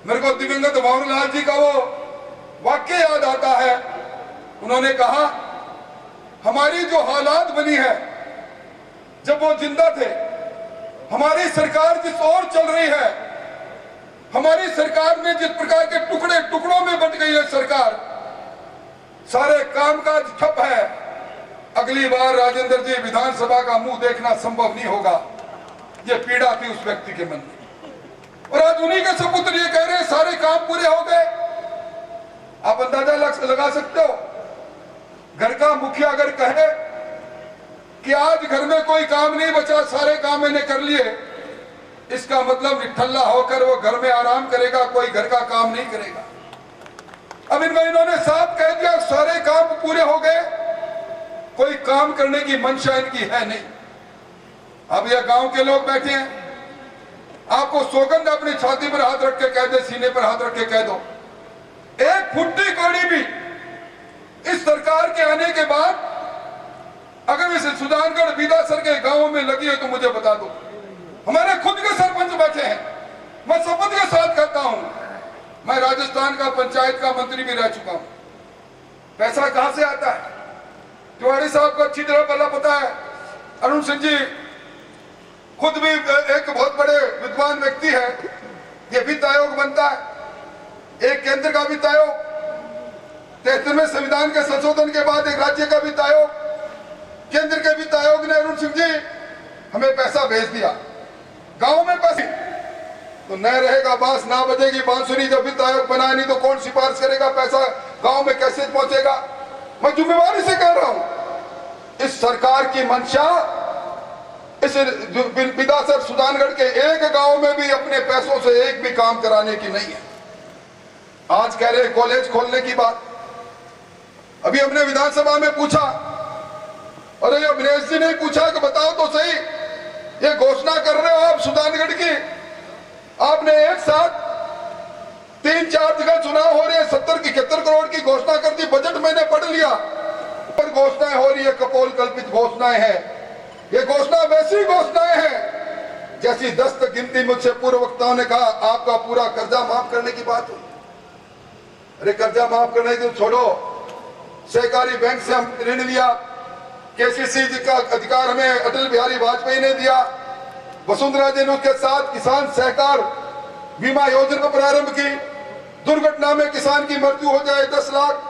मेरे को दिवंगत भंवरलाल जी का वो वाक्य याद आता है। उन्होंने कहा हमारी जो हालात बनी है जब वो जिंदा थे, हमारी सरकार जिस ओर चल रही है, हमारी सरकार में जिस प्रकार के टुकड़े टुकड़ों में बंट गई है सरकार, सारे कामकाज ठप है। अगली बार राजेंद्र जी विधानसभा का मुंह देखना संभव नहीं होगा। ये पीड़ा थी उस व्यक्ति के मन में। और आज उन्हीं के सपुत्र ये कह रहे हैं सारे काम पूरे हो गए। आप अंदाजा लगा सकते हो, घर का मुखिया अगर कहे कि आज घर में कोई काम नहीं बचा, सारे काम मैंने कर लिए, इसका मतलब निठल्ला होकर वो घर में आराम करेगा, कोई घर का काम नहीं करेगा। अब इन महीनों ने साफ कह दिया सारे काम पूरे हो गए, कोई काम करने की मंशा इनकी है नहीं। अब यह गांव के लोग बैठे हैं, आपको सौगंध अपनी छाती पर हाथ रख के कह दे, सीने पर हाथ रख के कह दो, एक फुट्टी कौड़ी भी इस सरकार के आने के बाद अगर इस सुजानगढ़ बीदासर के गांवों में लगी है तो मुझे बता दो। हमारे खुद के सरपंच बैठे हैं, मैं शपथ के साथ कहता हूं, मैं राजस्थान का पंचायत का मंत्री भी रह चुका हूं। पैसा कहां से आता है तिवारी साहब को अच्छी तरह भला पता है। अरुण सिंह जी खुद भी एक बहुत बड़े विद्वान व्यक्ति है। ये वित्त आयोग बनता है, एक केंद्र का वित्त आयोग, 73वें संविधान के संशोधन के बाद एक राज्य का वित्त आयोग, केंद्र के वित्त आयोग ने अरुण सिंह जी हमें पैसा भेज दिया। गांव में पैसे तो न रहेगा बांस ना बजेगी बांसुरी, जब वित्त आयोग बनाए नहीं तो कौन सिफारिश करेगा, पैसा गांव में कैसे पहुंचेगा। मैं जिम्मेवारी से कह रहा हूं, इस सरकार की मंशा इस बीदासर सुजानगढ़ के एक गांव में भी अपने पैसों से एक भी काम कराने की नहीं है। आज कह रहे कॉलेज खोलने की बात, अभी हमने विधानसभा में पूछा, और ये अभिनेश जी ने पूछा कि बताओ तो सही, ये घोषणा कर रहे हो आप सुजानगढ़ की, आपने एक साथ 3-4 जगह चुनाव हो रहे हैं, 70-71 करोड़ की घोषणा कर दी, बजट मैंने पढ़ लिया, पर घोषणाएं हो रही है कपोल कल्पित घोषणाएं हैं। ये घोषणा वैसी घोषणाएं हैं जैसी 10 तक गिनती मुझसे पूर्व वक्ताओं ने कहा आपका पूरा कर्जा माफ करने की बात हो। अरे कर्जा माफ करने की छोड़ो, सहकारी बैंक से हम ऋण लिया, केसीसी का अधिकार हमें अटल बिहारी वाजपेयी ने दिया, वसुंधरा जी ने उसके साथ किसान सहकार बीमा योजना प्रारंभ की। दुर्घटना में किसान की मृत्यु हो जाए 10 लाख,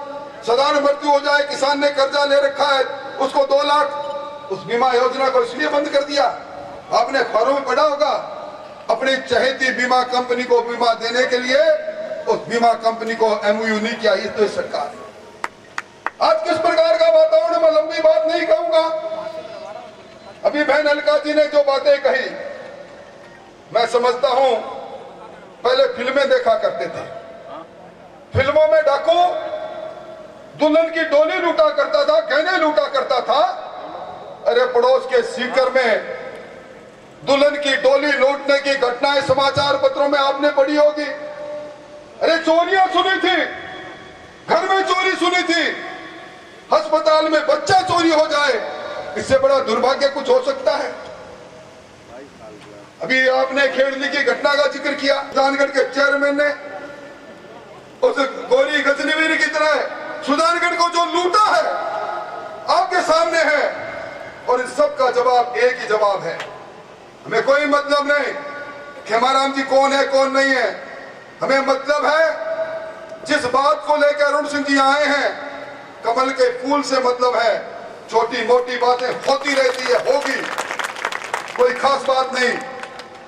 साधारण मृत्यु हो जाए, किसान ने कर्जा ले रखा है उसको 2 लाख, उस बीमा योजना को इसलिए बंद कर दिया। आपने अखबारों में पढ़ा होगा, अपनी चहेती बीमा कंपनी को बीमा देने के लिए उस बीमा कंपनी को MOU नहीं किया। ये तो सरकार है। आज किस प्रकार का वातावरण, मैं लंबी बात नहीं कहूंगा। अभी बहन अलका जी ने जो बातें कही, मैं समझता हूं पहले फिल्में देखा करते थे, फिल्मों में डाकू दुल्हन की डोली लूटा करता था, गहने लूटा करता था। अरे पड़ोस के सीकर में दुल्हन की डोली लूटने की घटनाएं समाचार पत्रों में आपने पढ़ी होगी। अरे चोरियां सुनी थी, घर में चोरी सुनी थी, अस्पताल में बच्चा चोरी हो जाए, इससे बड़ा दुर्भाग्य कुछ हो सकता है। अभी आपने खेड़ली की घटना का जिक्र किया, सुजानगढ़ के चेयरमैन ने उस गोरी गजनीवीर की तरह सुजानगढ़ को जो लूटा है आपके सामने है, और इस सब का जवाब एक ही जवाब है। हमें कोई मतलब नहीं खेमाराम जी कौन है कौन नहीं है, हमें मतलब है जिस बात को लेकर अरुण सिंह जी आए हैं, कमल के फूल से मतलब है। छोटी मोटी बातें होती रहती है, होगी, कोई खास बात नहीं,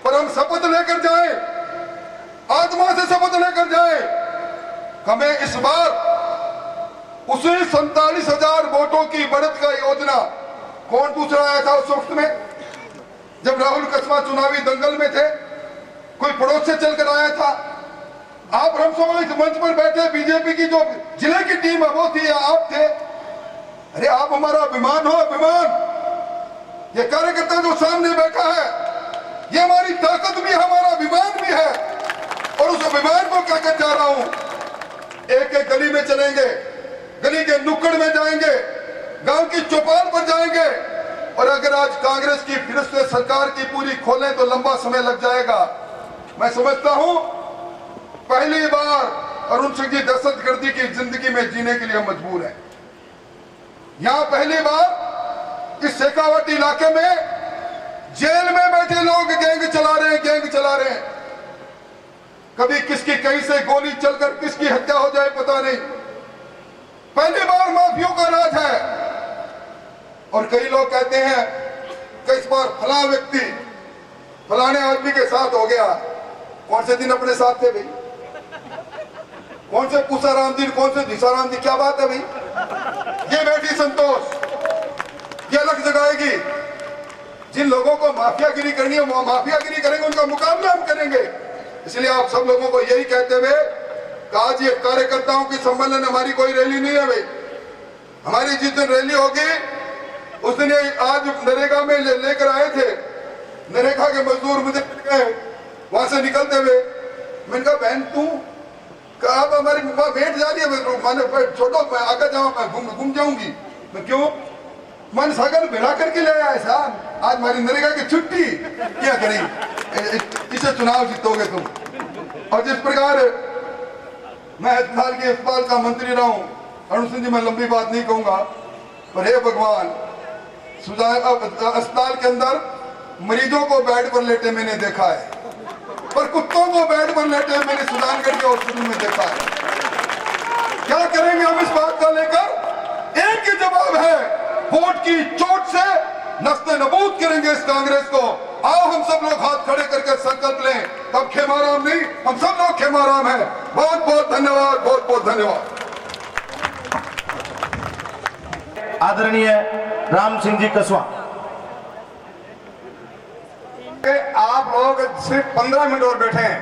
पर हम शपथ लेकर जाएं, आत्मा से शपथ लेकर जाएं, हमें इस बार उसी 47,000 वोटों की बढ़त का योजना, कौन दूसरा आया था उस वक्त में जब राहुल कस्बा चुनावी दंगल में थे, कोई पड़ोस से चलकर आया था। आप रामसभा इस मंच पर बैठे, बीजेपी की जो जिले की टीम है वो थी, आप थे। अरे आप हमारा अभिमान हो, अभिमान। ये कार्यकर्ता जो सामने बैठा है, ये हमारी ताकत भी है, हमारा अभिमान भी है, और उस अभिमान को कहकर जा रहा हूं। एक एक गली में चलेंगे, गली के नुक्कड़ में जाएंगे, गांव की चौपाल पर जाएंगे, और अगर आज कांग्रेस की फिर से सरकार की पूरी खोलें तो लंबा समय लग जाएगा। मैं समझता हूं पहली बार अरुण सिंह जी दहशतगर्दी की जिंदगी में जीने के लिए मजबूर है। यहां पहली बार इस शेखावाटी इलाके में जेल में बैठे लोग गैंग चला रहे हैं, गैंग चला रहे हैं। कभी किसकी कहीं से गोली चलकर किसकी हत्या हो जाए पता नहीं। पहली बार माफियों का राज है। और कई लोग कहते हैं कि इस बार फला व्यक्ति फलाने आदमी के साथ हो गया। कौन से दिन अपने साथ थे भाई? कौन से पूसाराम जी, कौन से धीसाराम जी? क्या बात है भाई? ये बैठी संतोष, ये अलग जगाएगी। जिन लोगों को माफियागिरी करनी है वो माफियागिरी करेंगे, उनका मुकाबला हम करेंगे। इसलिए आप सब लोगों को यही कहते हुए आज ये कार्यकर्ताओं की सम्मेलन हमारी कोई रैली नहीं है भाई। हमारी जिस दिन रैली होगी उस दिन आज नरेगा में लेकर आए थे, नरेगा के मजदूर मुझे गए वहां से निकलते हुए। मैंने कहा बहन तू कहा अब हमारी भेंट जा रही है, मैंने छोटो मैं आगे जाऊँ, मैं घूम जाऊंगी। मैं क्यों? मैंने सागर मिला करके ले आया साहब, आज हमारी नरेगा की छुट्टी क्या करें, इसे चुनाव जीतोगे तुम। और जिस प्रकार मैं अस्पताल का मंत्री रहा हूं, अरुण सिंह जी मैं लंबी बात नहीं कहूंगा, पर हे भगवान अस्पताल के अंदर मरीजों को बेड पर लेटे मैंने देखा है, पर कुत्तों को बेड पर लेटे मैंने सुजानगढ़ के हॉस्पिटल में देखा है। क्या करेंगे हम इस बात का लेकर? एक ही जवाब है, वोट की चोट से नस्ते नबूद करेंगे इस कांग्रेस को। आओ हम सब लोग हाथ खड़े करके संकल्प लें, तब खेमाराम नहीं, हम सब लोग खेमाराम हैं। बहुत बहुत धन्यवाद, बहुत बहुत धन्यवाद। आदरणीय राम सिंह जी कसवा। आप लोग सिर्फ 15 मिनट और बैठे हैं।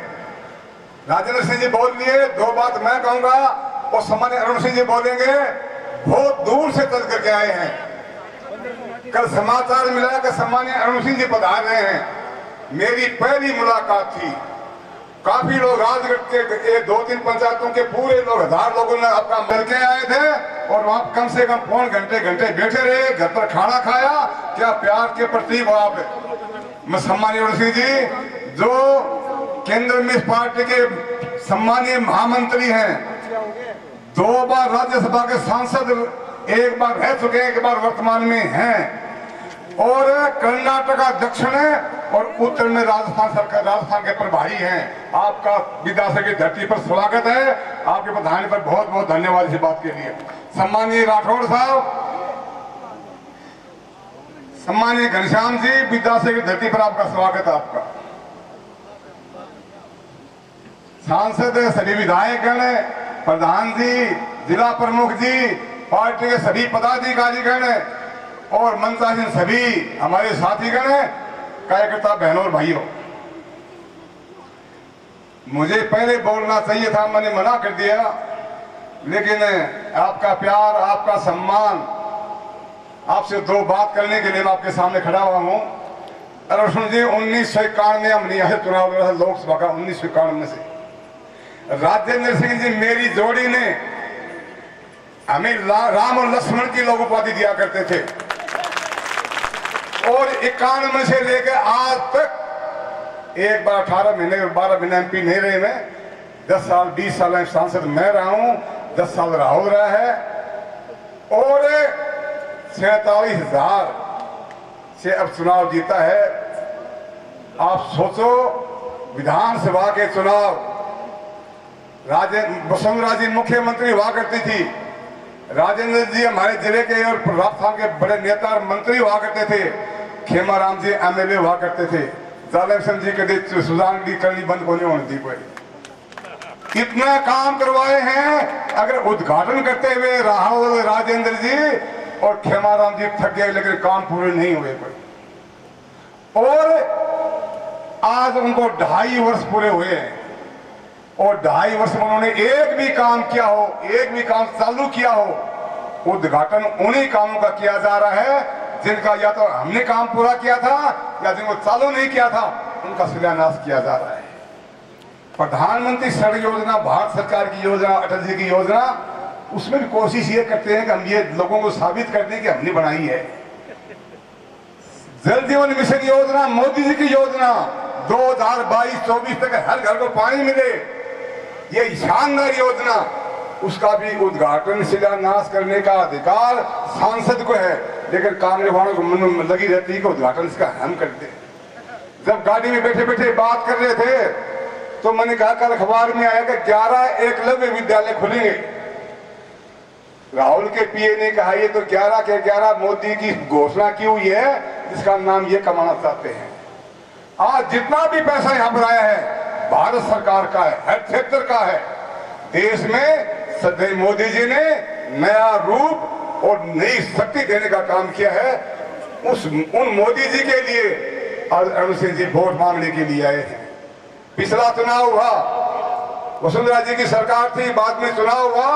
राजेंद्र सिंह जी बोल लिए, 2 बात मैं कहूंगा और सम्मानित अरुण सिंह जी बोलेंगे। बहुत दूर से चल करके आए हैं, कल समाचार मिला कि सम्मानित अरुण सिंह जी पधार रहे हैं। मेरी पहली मुलाकात थी, काफी लोग राजगढ़ के 2-3 पंचायतों के पूरे लोग 1000 लोगों ने आपका मिलके आए थे और वहां कम से कम पौन घंटे बैठे रहे, घर पर खाना खाया। क्या प्यार के प्रतीक हो आप। मैं सम्मानित अरुण सिंह जी जो केंद्र में इस पार्टी के सम्मानीय महामंत्री हैं, 2 बार राज्यसभा के सांसद, 1 बार रह चुके हैं, 1 बार वर्तमान में हैं, और कर्नाटका दक्षिण और उत्तर में राजस्थान के प्रभारी हैं। आपका विधानसभा की धरती पर स्वागत है, आपके प्रधान पर बहुत बहुत धन्यवाद इस बात के लिए। सम्मानीय राठौड़ साहब, सम्मानीय घनश्याम जी, विधानसभा की धरती पर आपका स्वागत है। आपका सांसद, सभी विधायकगण, प्रधान जी, जिला प्रमुख जी, पार्टी के सभी पदाधिकारीगण और मंचासीन सभी हमारे साथीगण, कार्यकर्ता बहनों और भाइयों, मुझे पहले बोलना चाहिए था, मैंने मना कर दिया, लेकिन आपका प्यार, आपका सम्मान, आपसे 2 बात करने के लिए मैं आपके सामने खड़ा हुआ हूं। अरुण जी 1991 में हम यहाँ से चुनाव लड़ा था, लोकसभा का 1991 में से। राजेंद्र सिंह जी मेरी जोड़ी ने हमें राम और लक्ष्मण की लोग उपाधि दिया करते थे, और 91 से लेकर आज तक एक बार 18 महीने 12 महीने MP नहीं रहे मैं, 10 साल 20 साल सांसद मैं रहा हूं, 10 साल राहुल रहा है, और 47,000 से अब चुनाव जीता है। आप सोचो, विधानसभा के चुनाव वसुंधरा जी मुख्यमंत्री हुआ करती थी, राजेंद्र जी हमारे जिले के और राजस्थान के बड़े नेता और मंत्री हुआ करते थे, खेमाराम जी MLA हुआ करते थे, जालिम सिंह जी कभी सुजान की करनी बंद होने होनी थी। कोई इतना काम करवाए हैं, अगर उद्घाटन करते हुए राहुल, राजेंद्र जी और खेमाराम जी थक गए, लेकिन काम पूरे नहीं हुए कोई। और आज उनको 2.5 वर्ष पूरे हुए हैं, और 2.5 वर्ष में उन्होंने एक भी काम किया हो, एक भी काम चालू किया हो, उद्घाटन उन्हीं कामों का किया जा रहा है जिनका या तो हमने काम पूरा किया था या जिनको चालू नहीं किया था उनका शिलान्यास किया जा रहा है। प्रधानमंत्री सड़क योजना, भारत सरकार की योजना, अटल जी की योजना, उसमें भी कोशिश ये करते हैं कि हम ये लोगों को साबित कर दें कि हमने बनाई है। जल जीवन मिशन योजना, मोदी जी की योजना, 2022-24 तक हर घर को पानी मिले, ये शानदार योजना, उसका भी उद्घाटन शिलान्यास करने का अधिकार सांसद को है, लेकिन कांग्रेस वालों को मन में लगी रहती है कि उद्घाटन इसका हम करते। जब गाड़ी में बैठे बैठे बात कर रहे थे तो मैंने कहा कल अखबार में आया कि 11 एकलव्य विद्यालय खुलेंगे। राहुल के पीए ने कहा ये तो 11 के 11 मोदी की घोषणा की हुई है, जिसका नाम ये कमाना चाहते हैं। आज जितना भी पैसा यहाँ पर आया है भारत सरकार का है, हर क्षेत्र का है। देश में सदैव मोदी जी ने नया रूप और नई शक्ति देने का काम किया है। उन मोदी जी के लिए और अरुण सिंह जी वोट मांगने के लिए आए थे। पिछला चुनाव हुआ, वसुंधरा जी की सरकार थी, बाद में चुनाव हुआ,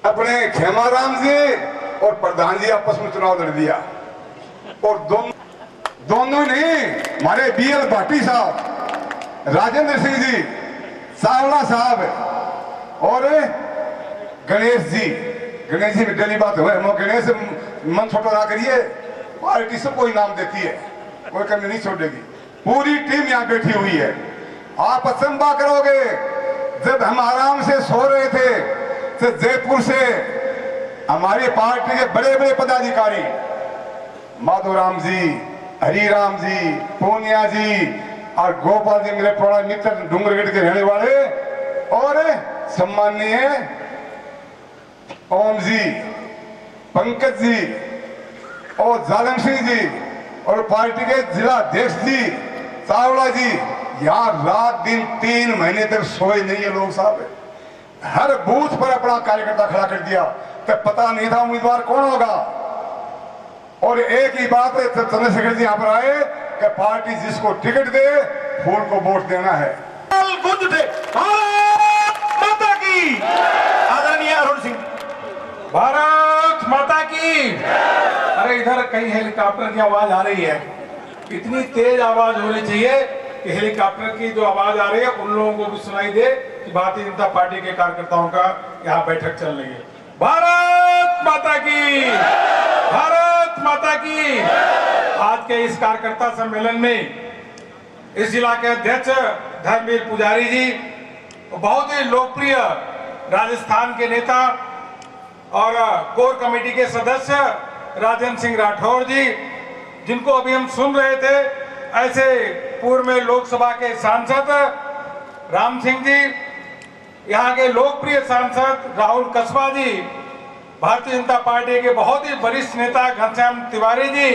अपने खेमाराम जी और प्रधान जी आपस में चुनाव लड़ दिया और दोनों नहीं, हमारे BL भाटी साहब, राजेंद्र सिंह जी, सावला साहब और गणेश जी में डेली बात हुआ है। गणेश मन छोटा ना करिए, पार्टी सब कोई नाम देती है, कोई कमी नहीं छोड़ेगी। पूरी टीम यहाँ बैठी हुई है। आप अचंबा करोगे, जब हम आराम से सो रहे थे तो जयपुर से हमारी पार्टी के बड़े बड़े पदाधिकारी माधोराम जी, हरिराम जी, पूनिया जी और गोपाल जी, मेरे पुराना मित्र डूंगरगढ़ के रहने वाले, और सम्माननीय ओम जी, पंकज जी और जालम सिंह जी और पार्टी के जिला अध्यक्ष जी चावड़ा जी, यहाँ रात दिन 3 महीने तक सोए नहीं है लोग साहब। हर बूथ पर अपना कार्यकर्ता खड़ा कर दिया, तो पता नहीं था उम्मीदवार कौन होगा। और एक ही बात है, चंद्रशेखर जी यहाँ पर आए कि पार्टी जिसको टिकट दे फूल को वोट देना है। माता की आदरणीय अरुण सिंह, भारत माता की। अरे इधर कहीं हेलीकॉप्टर की आवाज आ रही है, इतनी तेज आवाज होनी चाहिए कि हेलीकॉप्टर की जो आवाज आ रही है उन लोगों को भी सुनाई दे कि भारतीय जनता पार्टी के कार्यकर्ताओं का यहाँ बैठक चल रही है। भारत माता की, भारत माता की। आज के इस कार्यकर्ता सम्मेलन में इस जिला के अध्यक्ष धर्मवीर पुजारी जी, बहुत ही लोकप्रिय राजस्थान के नेता और कोर कमेटी के सदस्य राजेंद्र सिंह राठौर जी, जिनको अभी हम सुन रहे थे, ऐसे पूर्व में लोकसभा के सांसद राम सिंह जी, यहाँ के लोकप्रिय सांसद राहुल कस्बा जी, भारतीय जनता पार्टी के बहुत ही वरिष्ठ नेता घनश्याम तिवारी जी,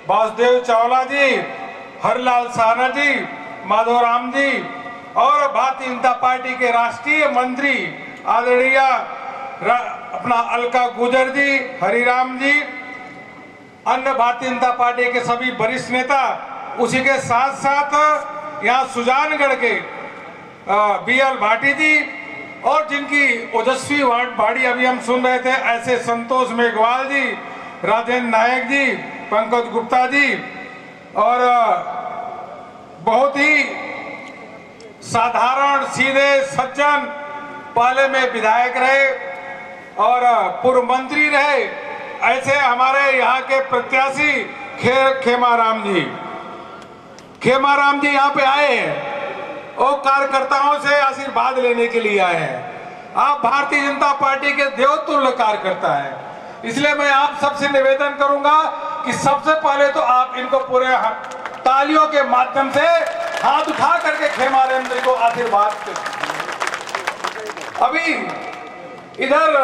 वासुदेव चावला जी, हरलाल साना जी, माधोराम जी और भारतीय जनता पार्टी के राष्ट्रीय मंत्री आदरणीय अपना अलका गुजर जी, हरिराम जी, अन्य भारतीय जनता पार्टी के सभी वरिष्ठ नेता, उसी के साथ साथ यहाँ सुजानगढ़ के BL भाटी जी और जिनकी ओजस्वी वाणी अभी हम सुन रहे थे, ऐसे संतोष मेघवाल जी, राजेंद्र नायक जी, पंकज गुप्ता जी और बहुत ही साधारण सीधे सज्जन, पहले में विधायक रहे और पूर्व मंत्री रहे, ऐसे हमारे यहाँ के प्रत्याशी खेमाराम जी यहाँ पे आए हैं और कार्यकर्ताओं से आशीर्वाद लेने के लिए आए हैं। आप भारतीय जनता पार्टी के देवतुल्य कार्यकर्ता हैं, इसलिए मैं आप सबसे निवेदन करूंगा कि सबसे पहले तो आप इनको पूरे तालियों के माध्यम से हाथ उठा करके खेमाराम जी को आशीर्वाद दें। अभी इधर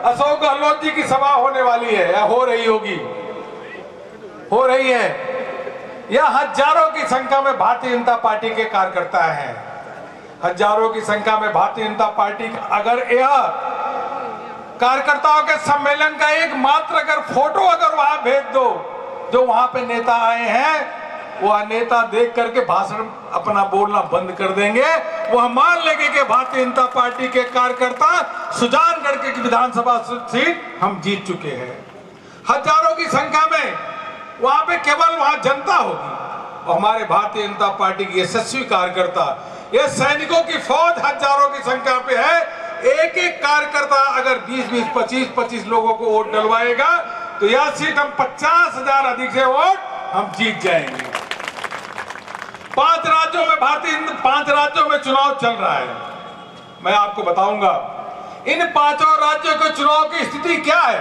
अशोक गहलोत जी की सभा होने वाली है या हो रही है। यह हजारों की संख्या में भारतीय जनता पार्टी के कार्यकर्ता हैं, हजारों की संख्या में भारतीय जनता पार्टी। अगर यह कार्यकर्ताओं के सम्मेलन का एक मात्र अगर फोटो अगर वहां भेज दो, जो वहां पे नेता आए हैं वह नेता देख करके भाषण अपना बोलना बंद कर देंगे। वह मान लेंगे कि भारतीय जनता पार्टी के कार्यकर्ता सुजानगढ़ की विधानसभा सीट हम जीत चुके हैं। हजारों की संख्या में वहां पे केवल वहां जनता होगी और हमारे भारतीय जनता पार्टी की यशस्वी कार्यकर्ता, ये सैनिकों की फौज हजारों की संख्या पे है। एक एक कार्यकर्ता अगर 20-20, 25-25 लोगों को वोट डलवाएगा तो यह सीट हम 50,000 अधिक से वोट हम जीत जाएंगे। 5 राज्यों में चुनाव चल रहा है। मैं आपको बताऊंगा इन 5 राज्यों के चुनाव की स्थिति क्या है।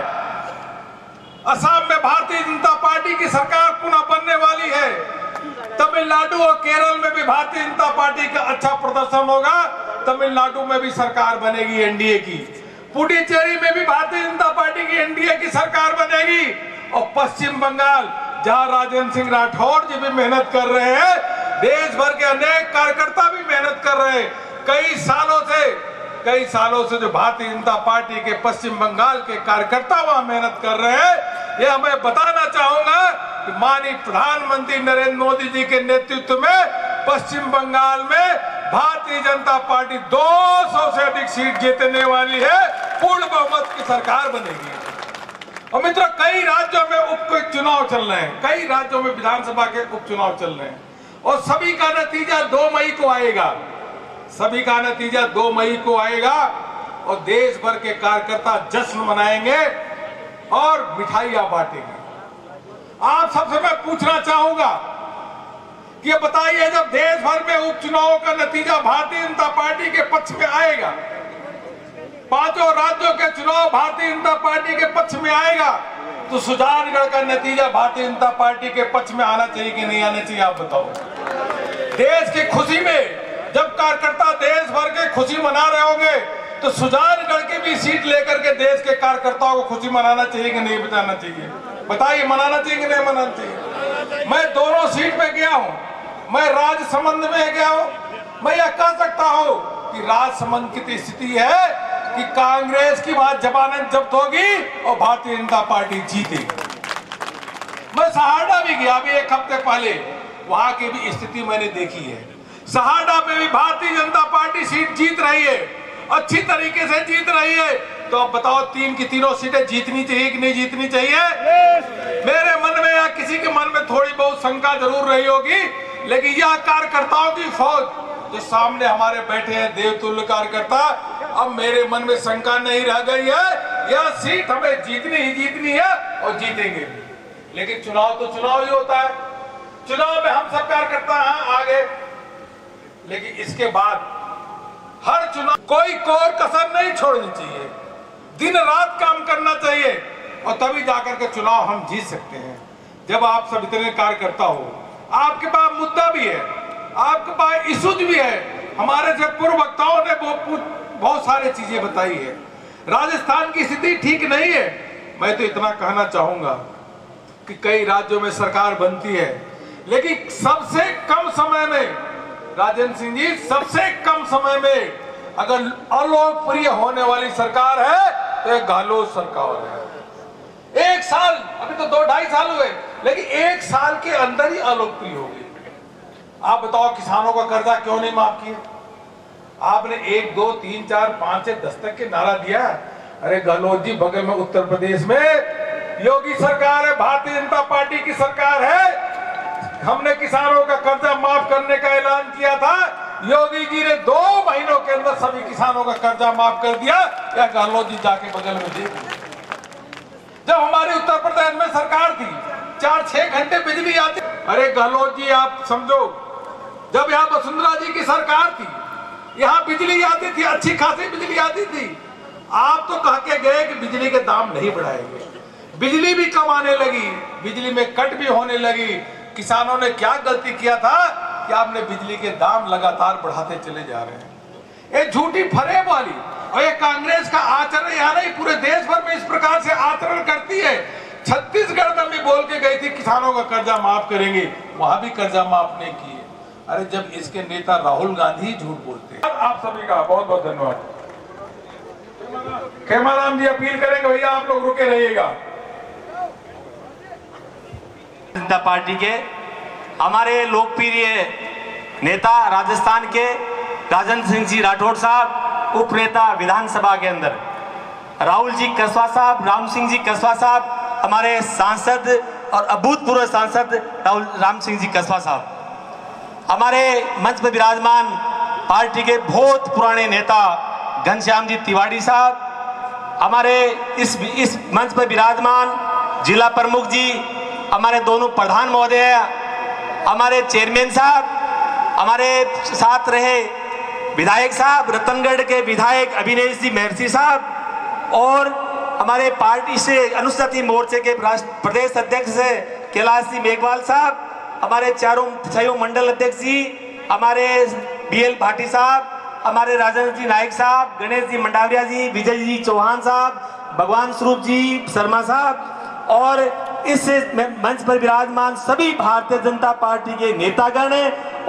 असम में भारतीय जनता पार्टी की सरकार पुनः बनने वाली है। तमिलनाडु और केरल में भी भारतीय जनता पार्टी का अच्छा प्रदर्शन होगा, तमिलनाडु में भी सरकार बनेगी एनडीए की। पुडुचेरी में भी भारतीय जनता पार्टी की एनडीए की सरकार बनेगी और पश्चिम बंगाल जहां राजेंद्र सिंह राठौर जी भी मेहनत कर रहे हैं, देश भर के अनेक कार्यकर्ता भी मेहनत कर रहे हैं। कई सालों से कई सालों से जो भारतीय जनता पार्टी के पश्चिम बंगाल के कार्यकर्ता वहां मेहनत कर रहे हैं, ये हमें बताना चाहूंगा कि माननीय प्रधानमंत्री नरेंद्र मोदी जी के नेतृत्व में पश्चिम बंगाल में भारतीय जनता पार्टी 200 से अधिक सीट जीतने वाली है, पूर्ण बहुमत की सरकार बनेगी। और मित्रों, कई राज्यों में उपचुनाव चल रहे हैं, कई राज्यों में विधानसभा के उपचुनाव चल रहे हैं और सभी का नतीजा 2 मई को आएगा। सभी का नतीजा 2 मई को आएगा और देश भर के कार्यकर्ता जश्न मनाएंगे और मिठाइयां बांटेंगे। आप सबसे मैं पूछना चाहूंगा कि ये बताइए, जब देश भर में उपचुनावों का नतीजा भारतीय जनता पार्टी के पक्ष में आएगा, 5 राज्यों के चुनाव भारतीय जनता पार्टी के पक्ष में आएगा, तो सुजानगढ़ का नतीजा भारतीय जनता पार्टी के पक्ष में आना चाहिए कि नहीं आना चाहिए? आप बताओ। देश की खुशी में जब कार्यकर्ता देश भर के खुशी मना रहे होंगे, तो सुजानगढ़ की भी सीट लेकर के देश के कार्यकर्ताओं को खुशी मनाना चाहिए कि नहीं बताना चाहिए? बताइए, मनाना चाहिए कि नहीं मनाना चाहिए? मैं दोनों सीट पे गया हूं, मैं राजसमंद में गया हूं। मैं यह कह सकता हूं कि राजसमंद की स्थिति है कि कांग्रेस की बात जमानत जब्त होगी और भारतीय जनता पार्टी जीतेगी। मैं सहारडा भी गया अभी 1 हफ्ते पहले, वहां की भी स्थिति मैंने देखी है। सहारडा में भी भारतीय जनता पार्टी सीट जीत रही है, अच्छी तरीके से जीत रही है। तो अब बताओ, 3 की तीनों सीटें जीतनी चाहिए कि नहीं जीतनी चाहिए? मेरे मन में या किसी के मन में थोड़ी बहुत शंका जरूर रही होगी, लेकिन यह कार्यकर्ताओं की फौज जो सामने हमारे बैठे हैं, देवतुल्य कार्यकर्ता, अब मेरे मन में शंका नहीं रह गई है। यह सीट हमें जीतनी ही जीतनी है और जीतेंगे भी। लेकिन चुनाव तो चुनाव ही होता है, चुनाव में हम सब कार्यकर्ता हैं आगे, लेकिन इसके बाद हर चुनाव कोई कोर कसर नहीं छोड़नी चाहिए, दिन रात काम करना चाहिए और तभी जाकर के चुनाव हम जीत सकते हैं। जब आप सब इतने कार्यकर्ता हो, आपके पास मुद्दा भी है, आपके पास इशूज भी है। हमारे से पूर्व वक्ताओं ने बहुत सारी चीजें बताई है। राजस्थान की स्थिति ठीक नहीं है। मैं तो इतना कहना चाहूंगा कि कई राज्यों में सरकार बनती है, लेकिन सबसे कम समय में, राजेंद्र सिंह जी, सबसे कम समय में अगर अलोकप्रिय होने वाली सरकार है तो एक गहलोत सरकार है। 1 साल, अभी तो 2-2.5 साल हुए, लेकिन 1 साल के अंदर ही अलोकप्रिय हो गई। आप बताओ, किसानों का कर्जा क्यों नहीं माफ किया? आपने 1, 2, 3, 4, 5 से 10 तक के नारा दिया। अरे गहलोत जी, बगल में उत्तर प्रदेश में योगी सरकार है, भारतीय जनता पार्टी की सरकार है। हमने किसानों का कर्जा माफ करने का ऐलान किया था, योगी जी ने 2 महीनों के अंदर सभी किसानों का कर्जा माफ कर दिया। या गहलोत जी जाके बगल में देख। जब हमारी उत्तर प्रदेश में सरकार थी, 4-6 घंटे बिजली आती। अरे गहलोत जी, आप समझो, जब यहाँ वसुंधरा जी की सरकार थी, यहाँ बिजली आती थी, अच्छी खासी बिजली आती थी। आप तो कह के गए कि बिजली के दाम नहीं बढ़ाएंगे, बिजली भी कम आने लगी, बिजली में कट भी होने लगी। किसानों ने क्या गलती किया था कि आपने बिजली के दाम लगातार बढ़ाते चले जा रहे हैं। ये झूठी फरेब वाली और ये कांग्रेस का आचरण यहाँ नहीं, पूरे देश भर में इस प्रकार से आचरण करती है। छत्तीसगढ़ में भी बोल के गई थी किसानों का कर्जा माफ करेंगे, वहां भी कर्जा माफ नहीं किए। अरे जब इसके नेता राहुल गांधी झूठ बोलते हैं। आप सभी का बहुत बहुत धन्यवाद। खेमाराम जी अपील करेंगे, भैया आप लोग रुके रहिएगा। जनता पार्टी के हमारे लोकप्रिय नेता राजस्थान के राजेंद्र सिंह जी राठौड़ साहब, उप नेता विधानसभा के अंदर राहुल जी कसवा साहब, राम सिंह जी कसवा साहब, हमारे सांसद और अभूतपूर्व सांसद राम सिंह जी कसवा साहब, हमारे मंच पर विराजमान पार्टी के बहुत पुराने नेता घनश्याम जी तिवारी साहब, हमारे इस मंच पर विराजमान जिला प्रमुख जी, हमारे दोनों प्रधान महोदय, हमारे चेयरमैन साहब, हमारे साथ रहे विधायक साहब, रतनगढ़ के विधायक अभिनेश जी महर्षि साहब, और हमारे पार्टी से अनुसूचित मोर्चे के प्रदेश अध्यक्ष कैलाश जी मेघवाल साहब, हमारे छह मंडल अध्यक्ष जी, हमारे BL भाटी साहब, हमारे राजेंद्र जी नायक साहब, गणेश जी मंडाविया जी, विजय जी चौहान साहब, भगवान स्वरूप जी शर्मा साहब, और इस मंच पर विराजमान सभी भारतीय जनता पार्टी के नेतागण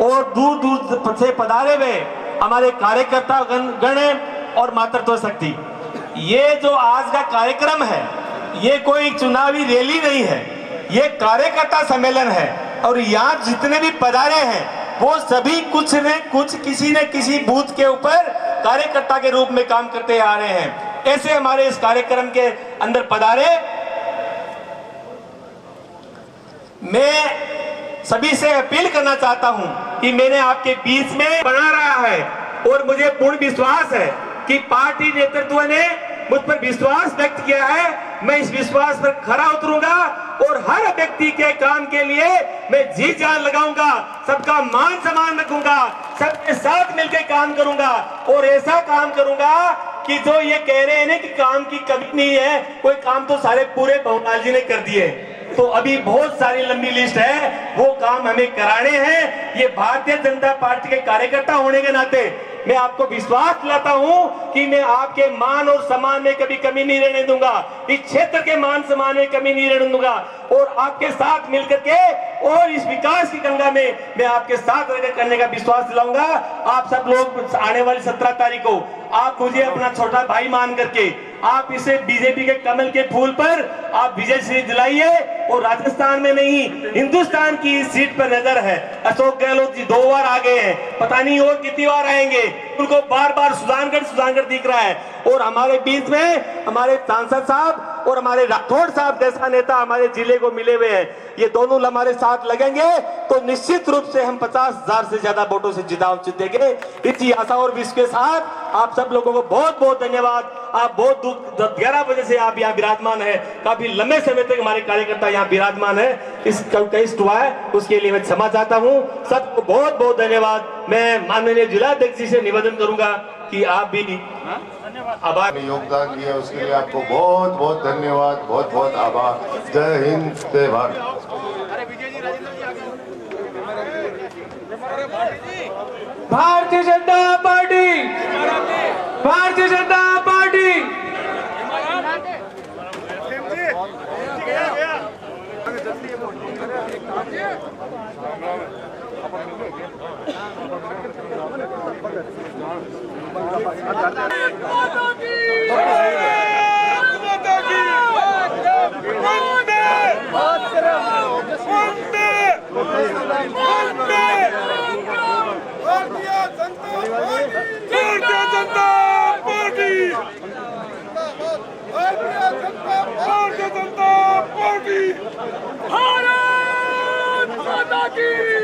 और दूर दूर से पधारे हुए हमारे कार्यकर्ता गण और मातृत्व शक्ति। ये जो आज का कार्यक्रम है, ये कोई चुनावी रैली नहीं है, ये कार्यकर्ता सम्मेलन है। और यहाँ जितने भी पधारे हैं वो सभी कुछ किसी न किसी बूथ के ऊपर कार्यकर्ता के रूप में काम करते आ रहे हैं। ऐसे हमारे इस कार्यक्रम के अंदर पधारे। मैं सभी से अपील करना चाहता हूं कि मैंने आपके बीच में बना रहा है और मुझे पूर्ण विश्वास है कि पार्टी नेतृत्व ने मुझ पर विश्वास व्यक्त किया है। मैं इस विश्वास पर खरा उतरूंगा और हर व्यक्ति के काम के लिए मैं जी जान लगाऊंगा, सबका मान सम्मान रखूंगा, सबके साथ मिलकर काम करूंगा और ऐसा काम करूंगा कि जो ये कह रहे हैं ना कि काम की कमी नहीं है, कोई काम तो सारे पूरे भवनाल जी ने कर दिए। तो अभी बहुत सारी लंबी लिस्ट है, वो काम हमें कराने हैं। ये भारतीय जनता पार्टी के कार्यकर्ता होने के नाते मैं आपको विश्वास दिलाता हूं कि मैं आपके मान और सम्मान में कभी कमी नहीं रहने दूंगा, इस क्षेत्र के मान सम्मान में कमी नहीं रहने दूंगा और आपके साथ मिलकर के और इस विकास की गंगा में मैं आपके साथ रहकर करने का विश्वास दिलाऊंगा। आप सब लोग आने वाली 17 तारीख को आप मुझे अपना छोटा भाई मान करके आप इसे बीजेपी के कमल के फूल पर आप विजय श्री दिलाइए। और राजस्थान में नहीं, हिंदुस्तान की इस सीट पर नजर है। अशोक गहलोत जी 2 बार आ गए हैं, पता नहीं और कितनी बार आएंगे, उनको बार बार सुजानगढ़ दिख रहा है। और हमारे बीच में हमारे सांसद साहब और हमारे राठौड़ साहब जैसा नेता हमारे जिले को मिले हुए हैं। ये दोनों हमारे साथ लगेंगे तो निश्चित रूप से हम 50,000 से ज्यादा वोटों से जीतेंगे। इसी आशा और विश्व के साथ आप सब लोगों को बहुत बहुत धन्यवाद। आप बहुत 11 बजे से आप यहाँ विराजमान है, काफी लंबे समय तक हमारे कार्यकर्ता यहाँ विराजमान है। इस कष्ट हुआ है उसके लिए मैं क्षमा चाहता हूँ। सबको बहुत बहुत धन्यवाद। मैं माननीय जिलाध्यक्ष जी से निवेदन करूंगा कि आप भी आभार योगदान दिया उसके लिए आपको बहुत बहुत धन्यवाद, बहुत बहुत आभार। जय हिंद, जय भारत। Bharatiya Janata party, Bharatiya Janata party. भारत माता की